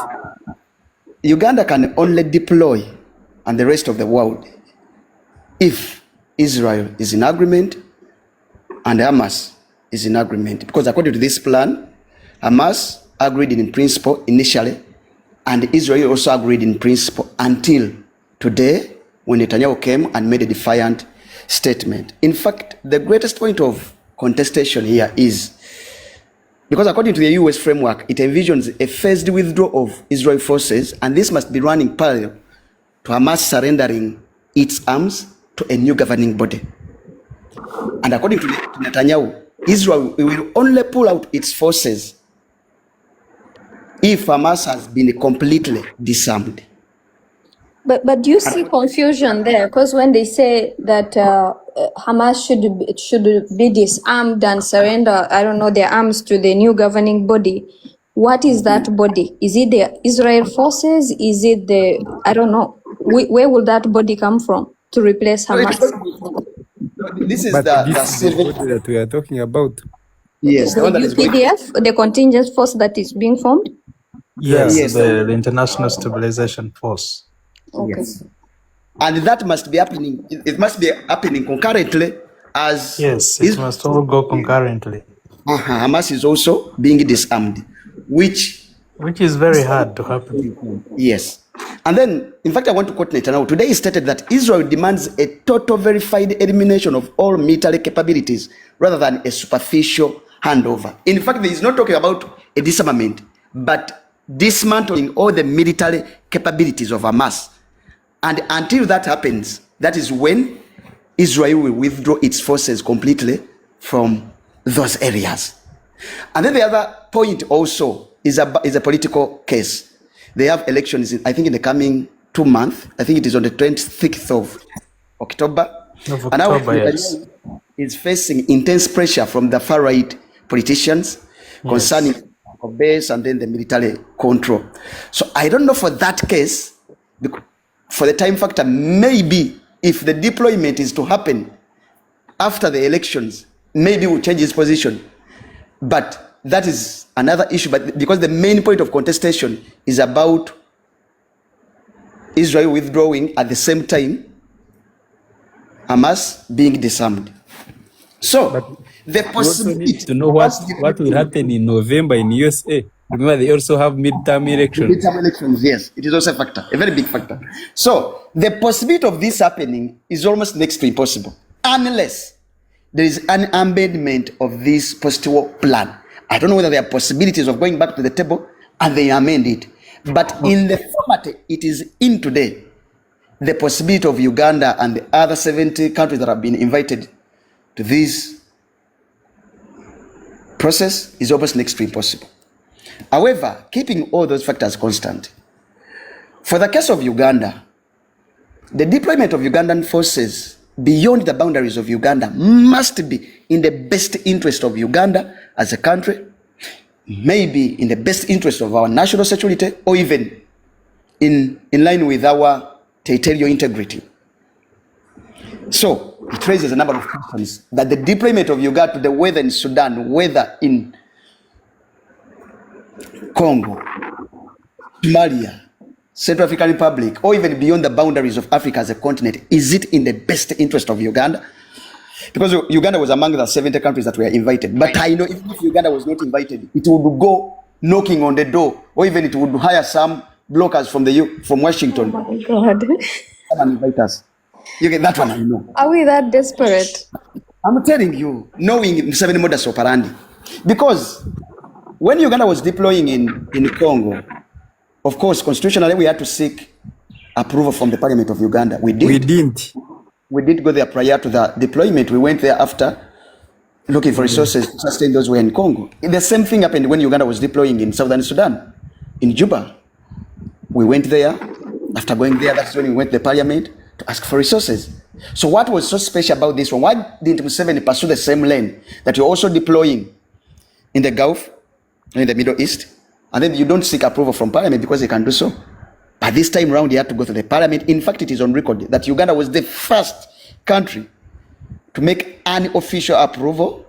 Uganda can only deploy and the rest of the world if Israel is in agreement and Hamas is in agreement. Because according to this plan, Hamas agreed in principle initially, and Israel also agreed in principle until today, when Netanyahu came and made a defiant statement. In fact, the greatest point of contestation here is because according to the US framework, it envisions a phased withdrawal of Israel forces, and this must be running parallel to Hamas surrendering its arms to a new governing body. And according to Netanyahu, Israel will only pull out its forces if Hamas has been completely disarmed. But do you see confusion there? Because when they say that Hamas should be disarmed and surrender, I don't know, their arms to the new governing body, what is that body? Is it the Israel forces? Is it the, I don't know, where will that body come from to replace Hamas? This is But the this is the civil. body that we are talking about. Yes, the The one that is going. UPDF, the contingent force that is being formed? Yes, Yes, the International Stabilization Force. Okay. yes. And that must be happening. It must be happening concurrently as Yes, it must all go concurrently, Hamas is also being disarmed, which which is very hard to happen. yes. And then, in fact, I want to quote Netanyahu. Today he stated that Israel demands a total verified elimination of all military capabilities rather than a superficial handover. In fact, he is not talking about a disarmament, but dismantling all the military capabilities of Hamas. And until that happens, that is when Israel will withdraw its forces completely from those areas. And then the other point also is a political case. They have elections, I think, in the coming 2 months. I think it is on the 26th of October. And now Yes. is facing intense pressure from the far-right politicians concerning base and then the military control. So I don't know for that case, for the time factor, maybe if the deployment is to happen after the elections, maybe we'll change his position. But that is another issue. But because the main point of contestation is about Israel withdrawing at the same time Hamas being disarmed. So the We also need possibility to know what will happen in November in USA. Remember, they also have midterm elections. midterm elections, yes, it is also a factor, a very big factor. So the possibility of this happening is almost next to impossible, unless there is an amendment of this post-war plan. I don't know whether there are possibilities of going back to the table and they amend it. But in the format it is in today, the possibility of Uganda and the other 70 countries that have been invited to this process is almost next to impossible. However, keeping all those factors constant, for the case of Uganda, the deployment of Ugandan forces beyond the boundaries of Uganda must be in the best interest of Uganda as a country, maybe in the best interest of our national security, or even in line with our territorial integrity. So it raises a number of questions that the deployment of Uganda to whether in Sudan, whether in Congo, Somalia, Central African Republic, or even beyond the boundaries of Africa as a continent, is it in the best interest of Uganda? Because Uganda was among the 70 countries that were invited. But I know even if Uganda was not invited, it would go knocking on the door, or even it would hire some blockers from Washington. Oh my God. Come and invite us. You get that one, I know. Are we that desperate? I'm telling you, knowing Museveni modus operandi. Because when Uganda was deploying in Congo, of course, constitutionally, we had to seek approval from the Parliament of Uganda. We didn't. We did go there prior to the deployment. We went there after looking for resources to sustain those who were in Congo. The same thing happened when Uganda was deploying in Southern Sudan, in Juba. We went there. After going there, that's when we went to the Parliament to ask for resources. So what was so special about this one? Why didn't Museveni pursue the same lane that you're also deploying in the Gulf, in the Middle East, and then you don't seek approval from Parliament because they can do so? But this time around, you had to go to the Parliament. In fact, it is on record that Uganda was the first country to make an official approval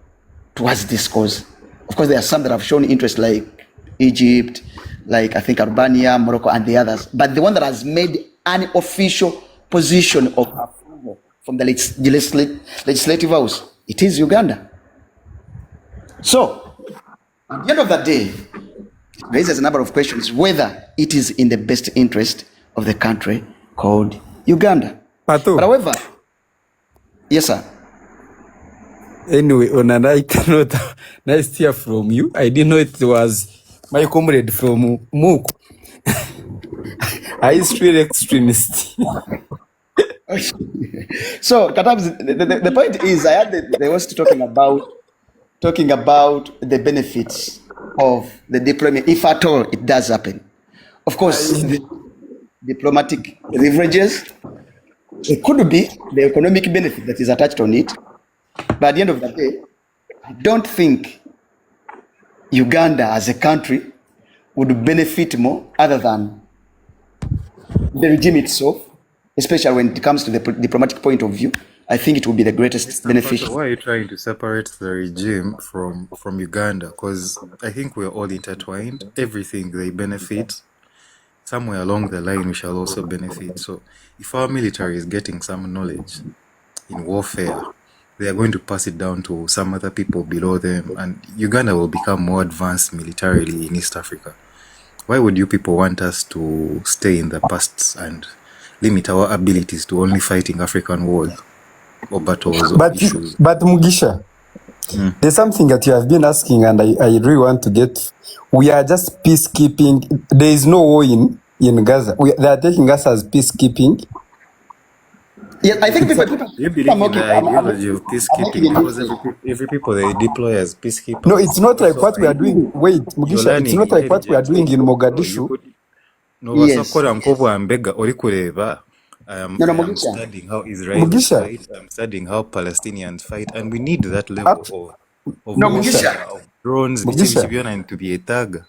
towards this cause. Of course, there are some that have shown interest, like Egypt, like I think Albania, Morocco, and the others. But the one that has made an official position of approval from the legislative house, it is Uganda. So, at the end of the day, it raises a number of questions whether it is in the best interest of the country called Uganda. But however, Yes, sir. Anyway, on a nice note, nice to hear from you. I didn't know it was my comrade from Mook. I straight extremist. So, Katabs, the point is, I had the host talking about the benefits of the deployment, if at all it does happen. Of course, the diplomatic leverages, it could be the economic benefit that is attached on it. But at the end of the day, I don't think Uganda as a country would benefit more other than the regime itself, especially when it comes to the diplomatic point of view. I think it will be the greatest benefit. Why are you trying to separate the regime from Uganda? Because I think we're all intertwined. Everything they benefit, somewhere along the line we shall also benefit. So if our military is getting some knowledge in warfare, they are going to pass it down to some other people below them, and Uganda will become more advanced militarily in East Africa. Why would you people want us to stay in the past and limit our abilities to only fighting African wars or battles or issues? But Mugisha, there's something that you have been asking, and I really want to get. We are just peacekeeping. There is no war in Gaza. They are taking us as peacekeeping. Yeah, I think people you believe in the ideology of peacekeeping because every people they deploy as peacekeepers. No, it's not like what we are doing. Wait, Mugisha, it's not like what we are doing in Mogadishu. Yes. I'm studying how Israelis fight, I'm studying how Palestinians fight, and we need that level of drones to be a tag.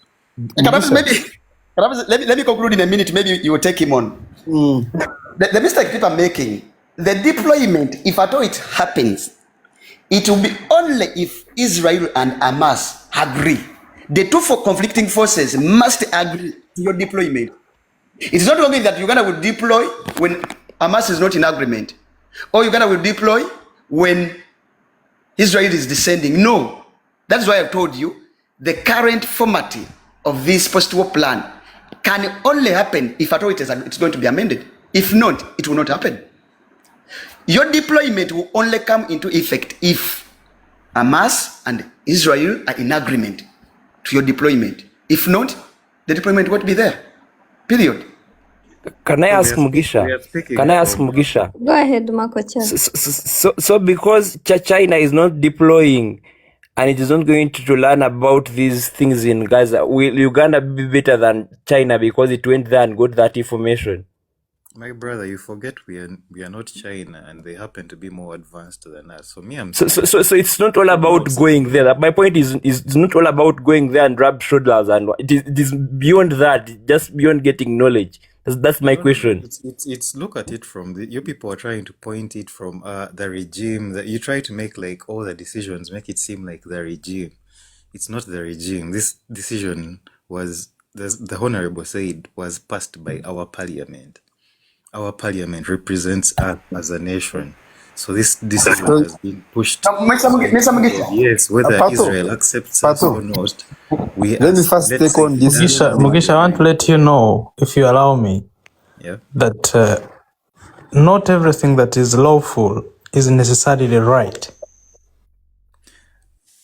Let me conclude in a minute. Maybe you will take him on. The mistake people are making, the deployment, if at all it happens, it will be only if Israel and Hamas agree. The two conflicting forces must agree to your deployment. It's not only that Uganda will deploy when Hamas is not in agreement, or Uganda will deploy when Israel is descending. No. That's why I told you the current format of this post-war plan can only happen if at all it's going to be amended. If not, it will not happen. Your deployment will only come into effect if Hamas and Israel are in agreement to your deployment. If not, the deployment won't be there. Period. Can I ask Mugisha? Go ahead, Makocha. So because China is not deploying and it is not going to learn about these things in Gaza, will Uganda be better than China because it went there and got that information? My brother, you forget we are not China, and they happen to be more advanced than us. So so it's not all about going there. My point is it's not all about going there and rub shoulders, and it is beyond that, just beyond getting knowledge. That's my question. It's look at it from you people are trying to point it from the regime. That you try to make like all the decisions make it seem like the regime. It's not the regime. This decision was, the Honorable said, was passed by our parliament. Our parliament represents us as a nation. So this decision has been pushed. Yes, whether Israel accepts us or not. Let me first take on this. Mugisha, I want to let you know, if you allow me, that not everything that is lawful is necessarily right.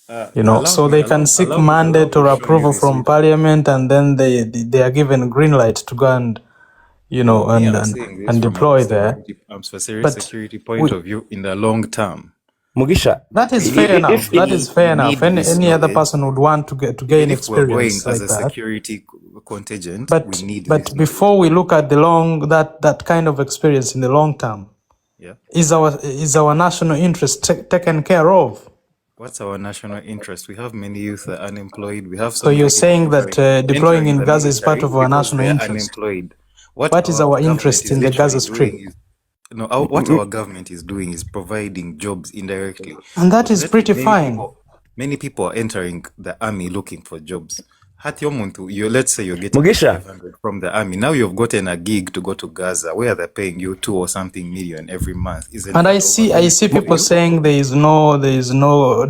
So they can seek mandate or approval from parliament, and then they are given green light to go and and deploy there. From a security point of view in the long term. Mugisha, that is fair enough. That is fair enough. Any other person would want to gain experience like as a that. Security contingent. But before we look at that kind of experience in the long term, is our national interest taken care of? What's our national interest? We have many youth that are unemployed. We have. So you're saying that deploying in Gaza is part of our national interest? Unemployed. What is our interest in the Gaza Strip? What our government is doing is providing jobs indirectly. And that is pretty fine. Many people are entering the army looking for jobs. Let's say you're getting 500 from the army. Now you've gotten a gig to go to Gaza where they're paying you 2 or something million every month. And I see people saying there is no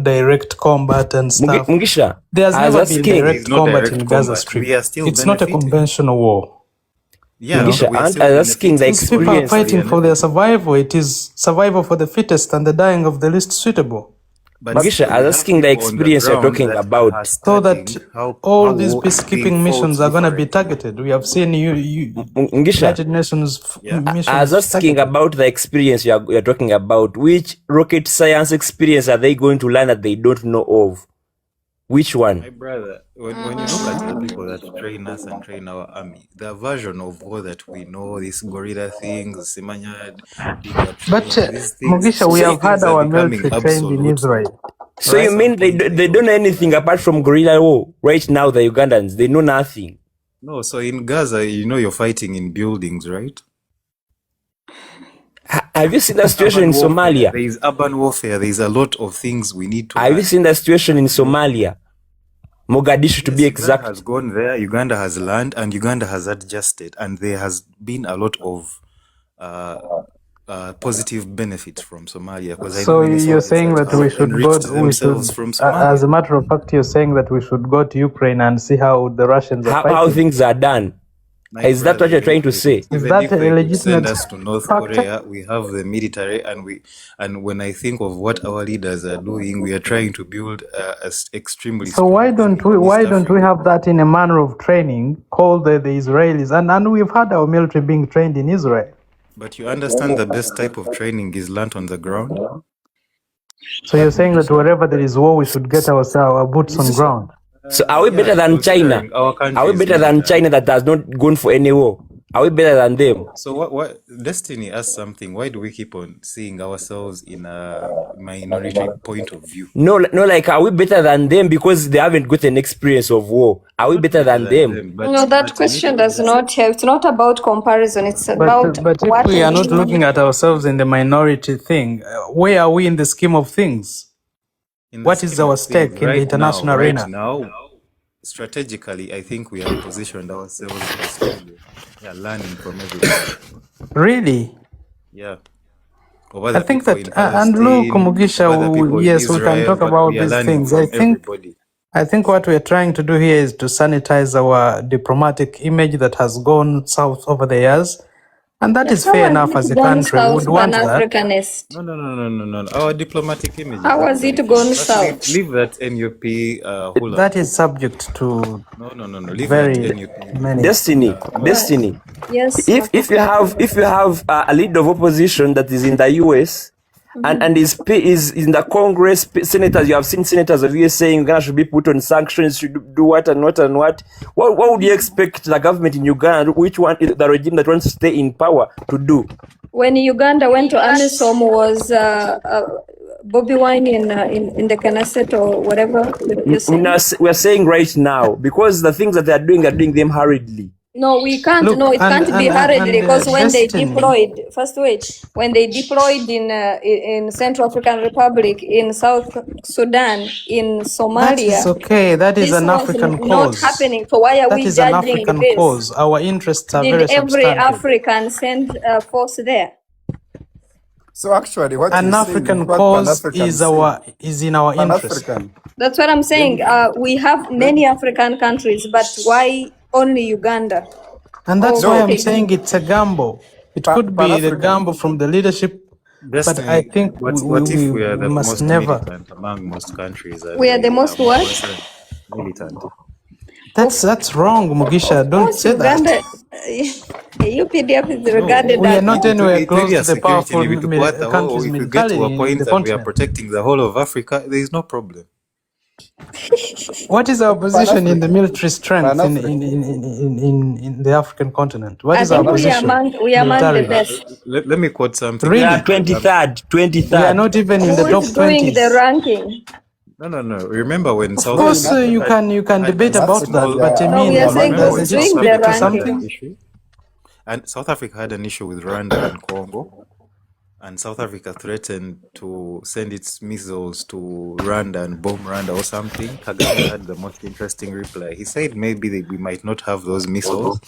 direct combat and stuff. Mugisha, there's never been direct combat in Gaza Strip. It's not a conventional war. Yeah, know? we are Mugisha, still asking the benefiting These people are experience. fighting for their survival. It is survival for the fittest and the dying of the least suitable. But Mugisha, still, I we was have asking the people on the experience you're ground talking that about. are So that studying how all these war is being peacekeeping fought missions are going to be differently. targeted. We have seen Mugisha, United Nations Yeah. I was missions asking targeted. about the experience you're talking about. Which rocket science experience are they going to learn that they don't know of? Which My one? brother, when you look at the people that train us and train our army, the version of war that we know, these guerrilla things, Simanya, digger But trench, these things, Mogisha, we these have things had are our becoming military trained in obsolete Israel, So at you right? some mean point. they don't know anything apart from guerrilla war right now? The Ugandans, they know nothing. No, so in Gaza, you're fighting in buildings, right? Have you seen the situation Urban in warfare. Somalia? There is urban warfare. There is a lot of things we need to Have you learn. seen the situation in Somalia? Mogadishu, to be Yes, Uganda has exact. gone there, Uganda has learned, and Uganda has adjusted, and there has been a lot of positive benefits from Somalia, because I know So many you're soldiers saying that that we have should go, enriched themselves from as Somalia. a matter of fact, you're saying that we should go to Ukraine and see how the Russians are How fighting. things are done. My Is that what brother, you're trying to say? Is even that if a they could send legitimate us to North factor? Korea, we have the military, and when I think of what our leaders are doing, we are trying to build a extremely So why strong don't thing we in East why don't we Africa. have that in a manner of training called the Israelis? And we've had our military being trained in Israel. But you understand the best type of training is learnt on the ground? So you're saying that wherever there is war, we should get our boots on ground. So are we better Yeah, than China? considering our Are we country's better than military. China that has not gone for any war? Are we better than them? So what Destiny asked something. Why do we keep on seeing ourselves in a minority point of view? No, like, are we better than them because they haven't got an experience of war? Are we Not better than them? but No, that you need to question does understand. not have. It's not about comparison. It's about But if what we are not looking we. at ourselves in the minority thing, where are we in the scheme of things? In the What is scheme our of things, stake in the international arena? strategically, I think we have positioned ourselves extremely. Yeah, learning from everybody. Really? Yeah. Of I other think people that, in and look, Palestine, of Mugisha, other people in yes, we can Israel, talk but about we are these learning things. from everybody. I think what we're trying to do here is to sanitize our diplomatic image that has gone south over the years. And that is How fair has enough as it a gone country. We would south, want that. Pan-Africanist? No. Our diplomatic image is How has actually it fine. gone Just south? leave that NUP hula That hoop. is subject to No. Leave that very NUP many. Destiny, Right. Destiny. Yes. If you have a leader of opposition that is in the US and is in the Congress, senators, you have seen senators of US saying Uganda should be put on sanctions, should do what and what and what. What would you expect the government in Uganda, which one is the regime that wants to stay in power, to do? When Uganda went to AMISOM, was Bobby Wine in the Knesset or whatever you're saying? We're saying right now, because the things that they're doing them hurriedly. No, we can't. Look, No, it can't be hurriedly because when they Destiny. deployed, first wait, when they deployed in Central African Republic, in South Sudan, in That is Somalia, okay. That is this an was African not cause. happening. So why are That we is an judging African this? cause. Our interests are very Did every substantive. African send a force there? So actually, what An you're saying is African what cause Pan-Africans say. is in our interest. Pan-African. That's what I'm saying. We have many African countries, but why only Uganda? And that's why I'm Okay. saying it's a gamble. It could be the Pan-African. gamble from the leadership, but I Destiny, think what if we are we the must most never. militant among most countries and We are the they are most more what? concerned? Militant. That's wrong, Mugisha. Of Don't course, say Uganda, that. UPDF is No, regarded We are as not it anywhere really close a to the security powerful need to put the whole, countries if we get to a militarily in point the that we are continent. protecting the whole of Africa, there is no problem. What is our position in the Pan-African. military strength Pan-African. in the African continent? What I is our think we are position among the militarily? best. Let me quote something. We are Really? 23rd, We are 23rd. not even in the Who top is doing the 20s. ranking? No. Remember when Of South Here in course, Africa you Africa, can had debate in this about Africa, that, we small. but I are, No, we mean, are among saying the Remember who's when doesn't it richest. South doing the speak to Africa had an ranking. something? issue, and South Africa had an issue with Rwanda and Congo, and South Africa threatened to send its missiles to Rwanda and bomb Rwanda or something. Kagame had the most interesting reply. He said maybe we might not have those missiles,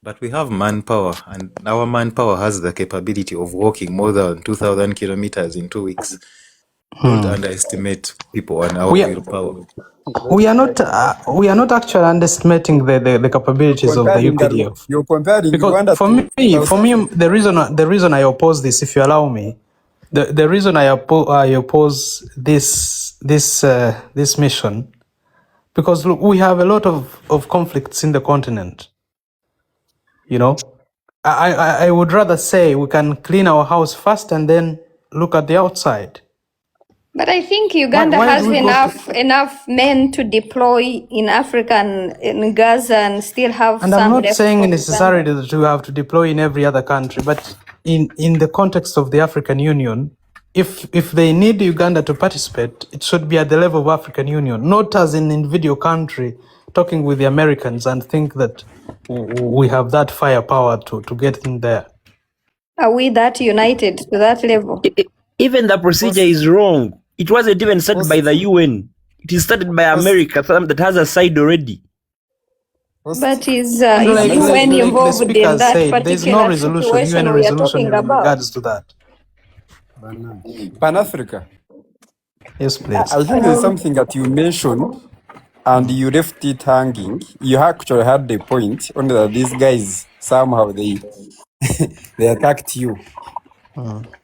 but we have manpower, and our manpower has the capability of walking more than 2,000 kilometers in 2 weeks. Don't underestimate people and our We are, willpower. we are not actually underestimating the capabilities of the UPDF. You're comparing Because Rwanda for to me, South Africa. the reason I oppose this, if you allow me, the reason I oppose this mission, because look, we have a lot of conflicts in the continent. You know, I would rather say we can clean our house first and then look at the outside. But I think Uganda Why has do we go to, enough men to deploy in Africa and in Gaza and still have and I'm some not left for saying Uganda. necessarily that we have to deploy in every other country, but in the context of the African Union, if they need Uganda to participate, it should be at the level of African Union, not as an individual country talking with the Americans and think that we have that firepower to get in there. Are we that united to that level? Even the procedure is wrong. It wasn't even started by the UN. It is started by America, that has a side already. But is And like UN the involved in speakers that said, there's no particular resolution, UN situation we are resolution talking in about? regards to that. Pan-Africa. Yes, please. I think there's something that you mentioned and you left it hanging. You actually had the point, only that these guys somehow they attacked you.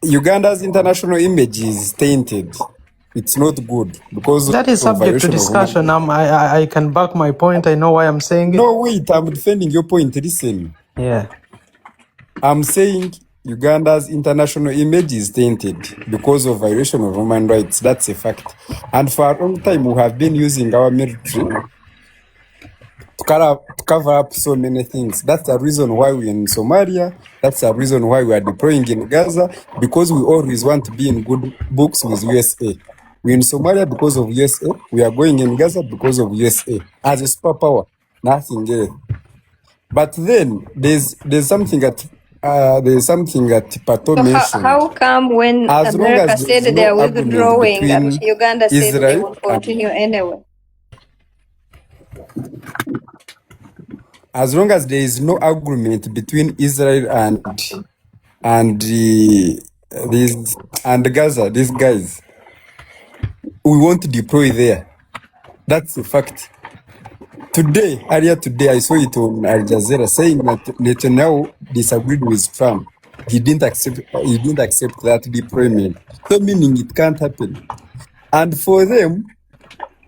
Uganda's international image is tainted. It's not good because That is of subject to violation of human discussion. rights. I can back my point. I know why I'm saying it. No, wait, I'm defending your point. Listen. Yeah. I'm saying Uganda's international image is tainted because of violation of human rights. That's a fact. And for a long time, we have been using our military to cover up so many things. That's the reason why we're in Somalia. That's the reason why we are deploying in Gaza, because we always want to be in good books with USA. We're in Somalia because of USA. We are going in Gaza because of USA. As a superpower, nothing else. But then there's something that Pato So mentioned. how come when As long America as there is said they no are agreement withdrawing and between Uganda said they Israel will continue anyway? as long as there is no agreement between Israel and Gaza, these guys, we won't deploy there. That's a fact. Earlier today, I saw it on Al Jazeera saying that Netanyahu disagreed with Trump. He didn't accept that deployment. So meaning it can't happen. And for them,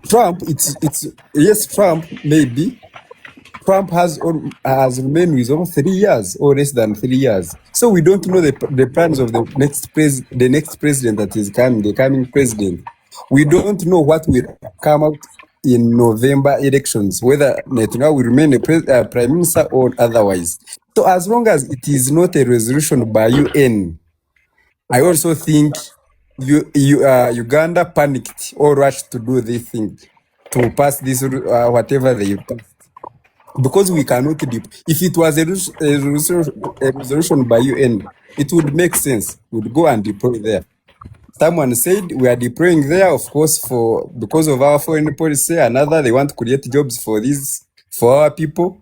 Trump, Trump has remained with over 3 years or less than 3 years. So we don't know the plans of the next president that is coming, the coming president. We don't know what will come out in November elections, whether Netanyahu will remain a prime minister or otherwise. So as long as it is not a resolution by UN, I also think Uganda panicked or rushed to do this thing, to pass this whatever they passed. Because we cannot if it was a resolution by UN, it would make sense. We'd go and deploy there. Someone said we are deploying there, of course, because of our foreign policy. Another, they want to create jobs for our people,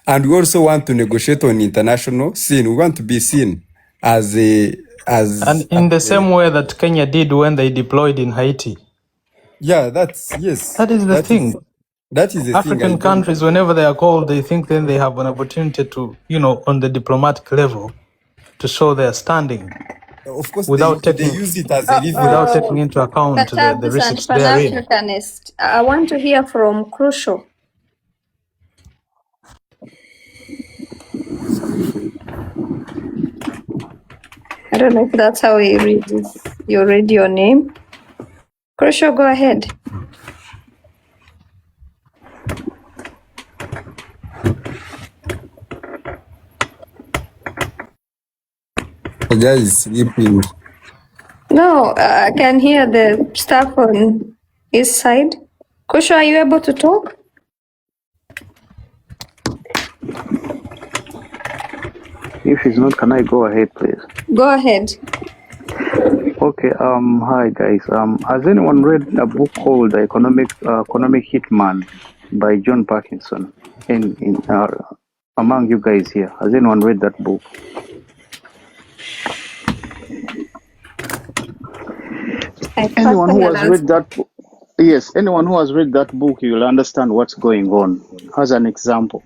and we also want to negotiate on international scene. We want to be seen as And in the same way that Kenya did when they deployed in Haiti. Yeah, that's yes. That is the thing. That is the African thing. countries, whenever they are called, they think then they have an opportunity to, on the diplomatic level, to show their standing. Of course, without they use it as a without taking into account the risks therein. Pan-Africanist. I want to hear from Crucial. I don't know if that's how you read your name. Crucial, go ahead. Guys, sleeping. No, I can hear the stuff on his side. Kusho, are you able to talk? If he's not, can I go ahead, please? Go ahead. Okay. Hi guys. Has anyone read a book called Economic Hitman by John Parkinson? Among you guys here, has anyone read that book? Anyone who has read that, yes, anyone who has read that book, you will understand what's going on. As an example,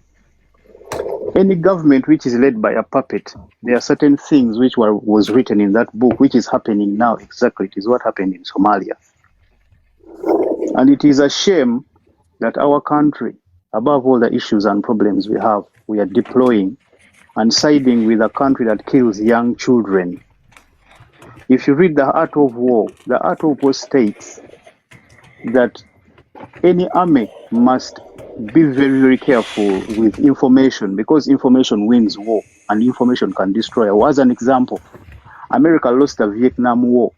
any government which is led by a puppet, there are certain things which was written in that book, which is happening now. Exactly, it is what happened in Somalia. And it is a shame that our country, above all the issues and problems we have, we are deploying and siding with a country that kills young children. If you read The Art of War, The Art of War states that any army must be very, very careful with information, because information wins war and information can destroy a war. As an example, America lost the Vietnam War.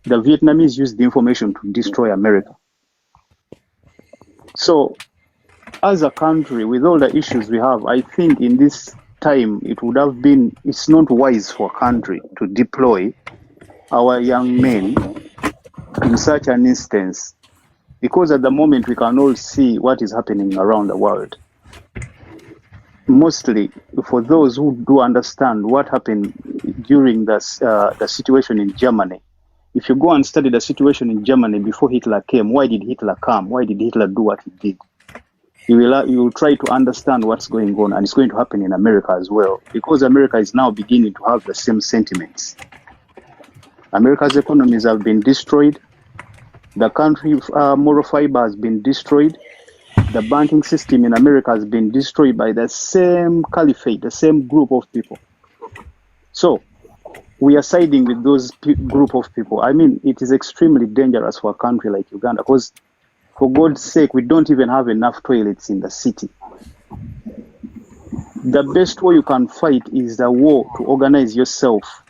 The Vietnamese used the information to destroy America. So, as a country, with all the issues we have, I think in this time it's not wise for a country to deploy our young men in such an instance, because at the moment we can all see what is happening around the world. Mostly for those who do understand what happened during the situation in Germany. If you go and study the situation in Germany before Hitler came, why did Hitler come? Why did Hitler do what he did? You will try to understand what's going on, and it's going to happen in America as well, because America is now beginning to have the same sentiments. America's economies have been destroyed. The country moral fiber has been destroyed. The banking system in America has been destroyed by the same caliphate, the same group of people. So we are siding with those group of people. I mean, it is extremely dangerous for a country like Uganda, because for God's sake, we don't even have enough toilets in the city. The best way you can fight is the war to organize yourself.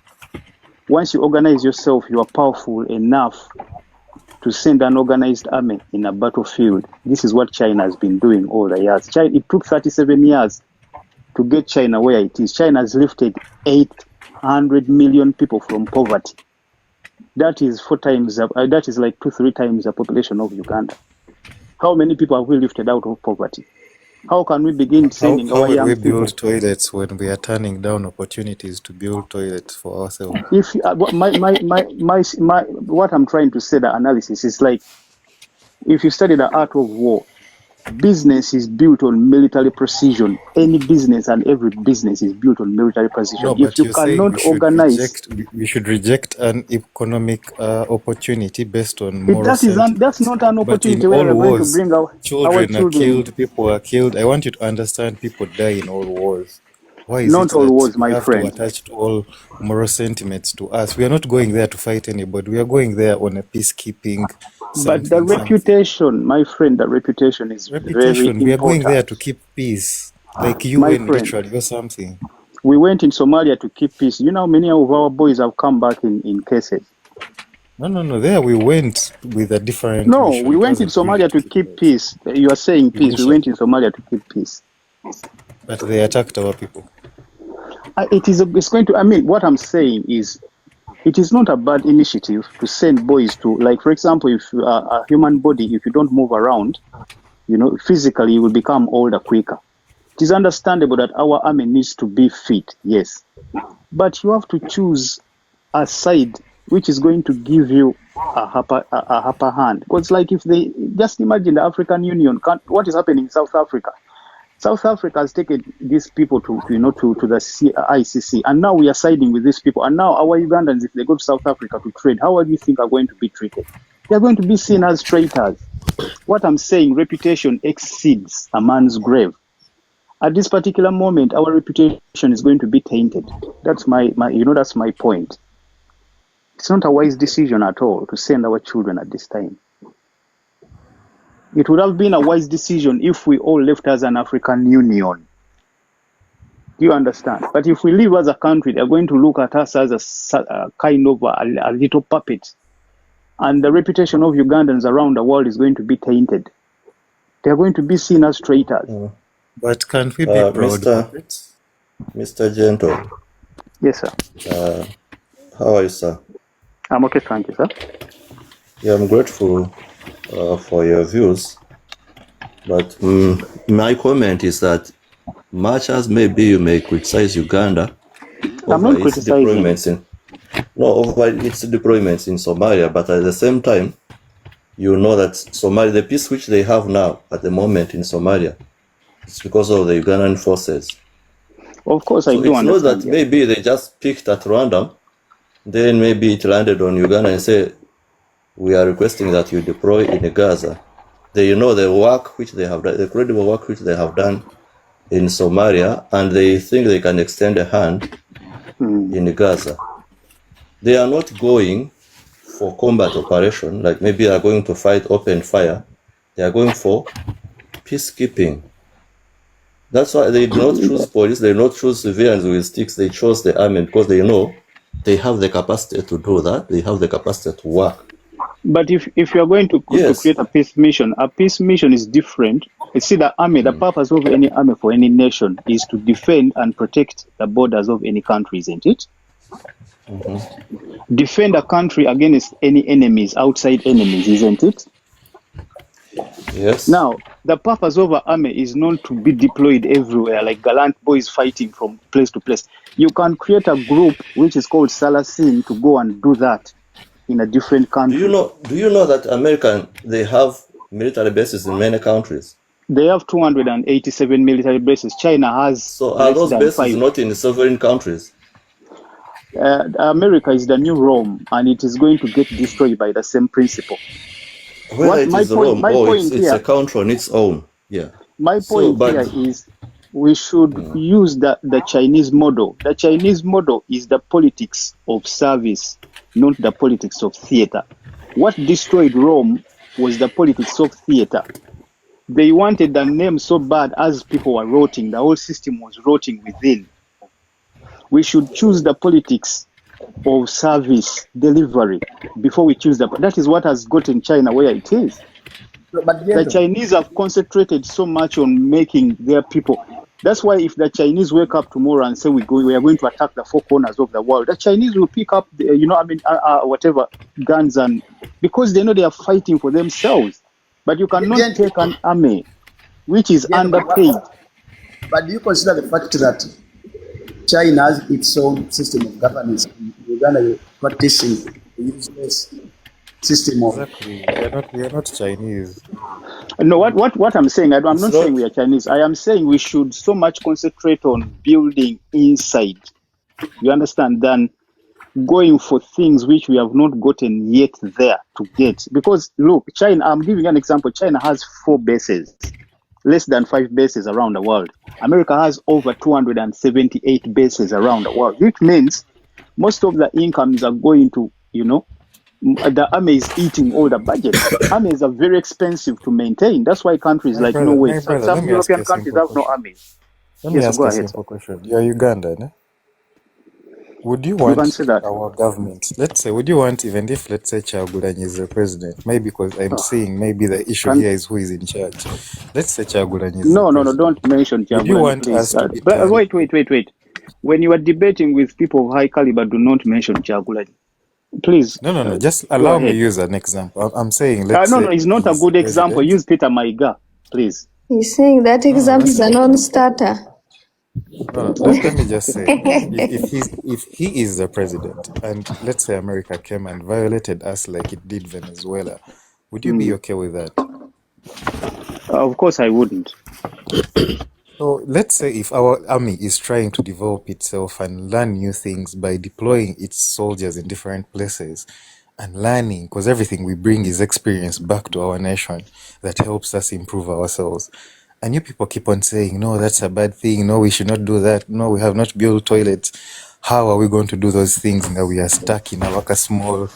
Once you organize yourself, you are powerful enough to send an organized army in a battlefield. This is what China has been doing all the years. It took 37 years to get China where it is. China has lifted 800 million people from poverty. That is 4 times. That is like 2-3 times the population of Uganda. How many people have we lifted out of poverty? How can we begin sending our young people? How will we build toilets when we are turning down opportunities to build toilets for ourselves? If what I'm trying to say, the analysis is like, if you study the art of war, business is built on military precision. Any business and every business is built on military precision. No, if you cannot organize, we should reject an economic opportunity based on moral that's not an opportunity where we're going to bring our children are killed, people are killed. I want you to understand, people die in all wars. Why is not it all that wars, we my have friend, to attach to all moral sentiments to us? We are not going there to fight anybody. We are going there on a peacekeeping. But the reputation, my friend, the reputation is very important. We are going there to keep peace, like UN literally or something. We went in Somalia to keep peace. You know, many of our boys have come back in cases. No. There we went with a different. No, mission. we went in Somalia to keep peace. You are saying peace. We went in Somalia to keep peace. But they attacked our people. It's going to. I mean, what I'm saying is, it is not a bad initiative to send boys to, like, for example, if you are a human body, if you don't move around, physically, you will become older quicker. It is understandable that our army needs to be fit, yes. But you have to choose a side which is going to give you a upper hand. Because, like, if they just imagine the African Union, what is happening in South Africa? South Africa has taken these people to the ICC, and now we are siding with these people. And now our Ugandans, if they go to South Africa to trade, how do you think are going to be treated? They are going to be seen as traitors. What I'm saying, reputation exceeds a man's grave. At this particular moment, our reputation is going to be tainted. That's that's my point. It's not a wise decision at all to send our children at this time. It would have been a wise decision if we all left as an African Union. Do you understand? But if we live as a country, they're going to look at us as a kind of a little puppet. And the reputation of Ugandans around the world is going to be tainted. They're going to be seen as traitors. But can't we be proud puppets? Mr. Gentle. Yes, sir. How are you, sir? I'm okay, thank you, sir. Yeah, I'm grateful for your views, but my comment is that much as maybe you may criticize Uganda over its deployments over its deployments in Somalia, but at the same time, you know that Somalia, the peace which they have now at the moment in Somalia, it's because of the Ugandan forces. Of course, I do understand. It's not that maybe they just picked at random, then maybe it landed on Uganda and say, we are requesting that you deploy in Gaza. They know the work which they have done, the credible work which they have done in Somalia, and they think they can extend a hand in Gaza. They are not going for combat operation, like maybe they are going to fight open fire. They are going for peacekeeping. That's why they do not choose police, they do not choose civilians with sticks, they chose the army because they know they have the capacity to do that, they have the capacity to work. But if you are going to create a peace mission is different. You see, the army, the purpose of any army for any nation is to defend and protect the borders of any country, isn't it? Defend a country against any enemies, outside enemies, isn't it? Yes. Now, the purpose of an army is not to be deployed everywhere, like gallant boys fighting from place to place. You can create a group which is called Salasin to go and do that in a different country. Do you know that American, they have military bases in many countries? They have 287 military bases. China has. So are those bases not in sovereign countries? America is the new Rome, and it is going to get destroyed by the same principle. Whether it is Rome or it's a country on its own. Yeah. My point here is we should use the Chinese model. The Chinese model is the politics of service, not the politics of theater. What destroyed Rome was the politics of theater. They wanted the name so bad as people were rotting. The whole system was rotting within. We should choose the politics of service delivery before we choose that is what has gotten China where it is. But the Chinese have concentrated so much on making their people. That's why if the Chinese wake up tomorrow and say we are going to attack the four corners of the world, the Chinese will pick up whatever guns, and because they know they are fighting for themselves. But you cannot take an army which is underpaid. But do you consider the fact that China has its own system of governance? Uganda practicing the useless system of. Exactly. We are not Chinese. No, what I'm saying, I'm not saying we are Chinese. I am saying we should so much concentrate on building inside. You understand? Than going for things which we have not gotten yet there to get. Because look, China, I'm giving an example. China has 4 bases, less than 5 bases around the world. America has over 278 bases around the world, which means most of the incomes are going to, the army is eating all the budget. Armies are very expensive to maintain. That's why countries like Norway, some European countries have no armies. Let me ask a simple question. You're Ugandan, eh? Would you want our government, let's say, even if, let's say, Kyagulanyi is the president, maybe because I'm saying maybe the issue here is who is in charge. Let's say Kyagulanyi is the president. No, don't mention Kyagulanyi. Would you want us to be wait. When you are debating with people of high caliber, do not mention Kyagulanyi. Please. No. Just allow me to use an example. I'm saying, let's say... No, it's not a good example. Use Peter Maiga, please. He's saying that example is a non-starter. No, let me just say, if he is the president, and let's say America came and violated us like it did Venezuela, would you be okay with that? Of course I wouldn't. So let's say if our army is trying to develop itself and learn new things by deploying its soldiers in different places and learning, because everything we bring is experience back to our nation that helps us improve ourselves. And you people keep on saying, no, that's a bad thing. No, we should not do that. No, we have not built toilets. How are we going to do those things now we are stuck in our small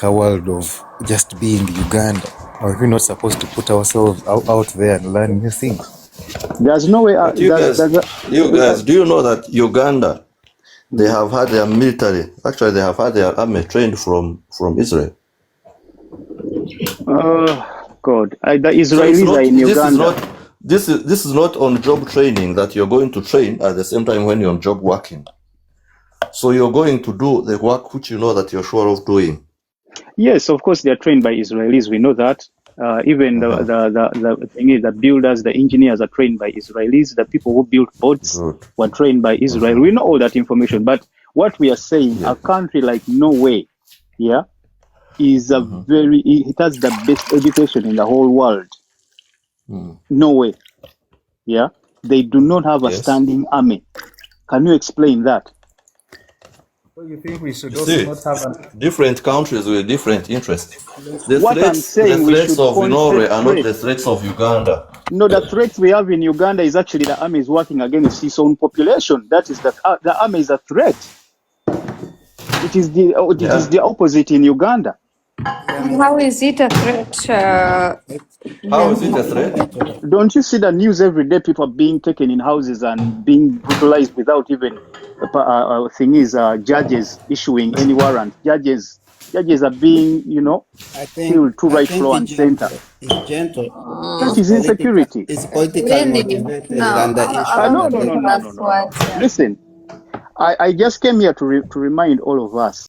world of just being Uganda? Are we not supposed to put ourselves out there and learn new things? There's no way. You guys, do you know that Uganda, they have had their military, actually they have had their army trained from Israel? God, the Israelis are in Uganda. This is not on-job training that you're going to train at the same time when you're on job working. So you're going to do the work which you know that you're sure of doing. Yes, of course they are trained by Israelis. We know that. Even the thing is, the builders, the engineers are trained by Israelis. The people who built boats were trained by Israel. We know all that information. But What we are saying, a country like Norway, yeah, is a it has the best education in the whole world. Norway, yeah, they do not have a standing army. Can you explain that? So you think we should You also see, not have different countries with different interests. The What I'm saying, we threats should of Norway are not concentrate. the threats of Uganda. No, the threats we have in Uganda is actually the army is working against its own population. That is the army is a threat. It is the opposite in Uganda. How is it a threat? How is it a threat? Don't you see the news every day? People are being taken in houses and being brutalized without even judges issuing any warrant. Judges are being, killed to right, floor, and center. That is insecurity. It's politically motivated. No, I don't think that's what. Listen, I just came here to remind all of us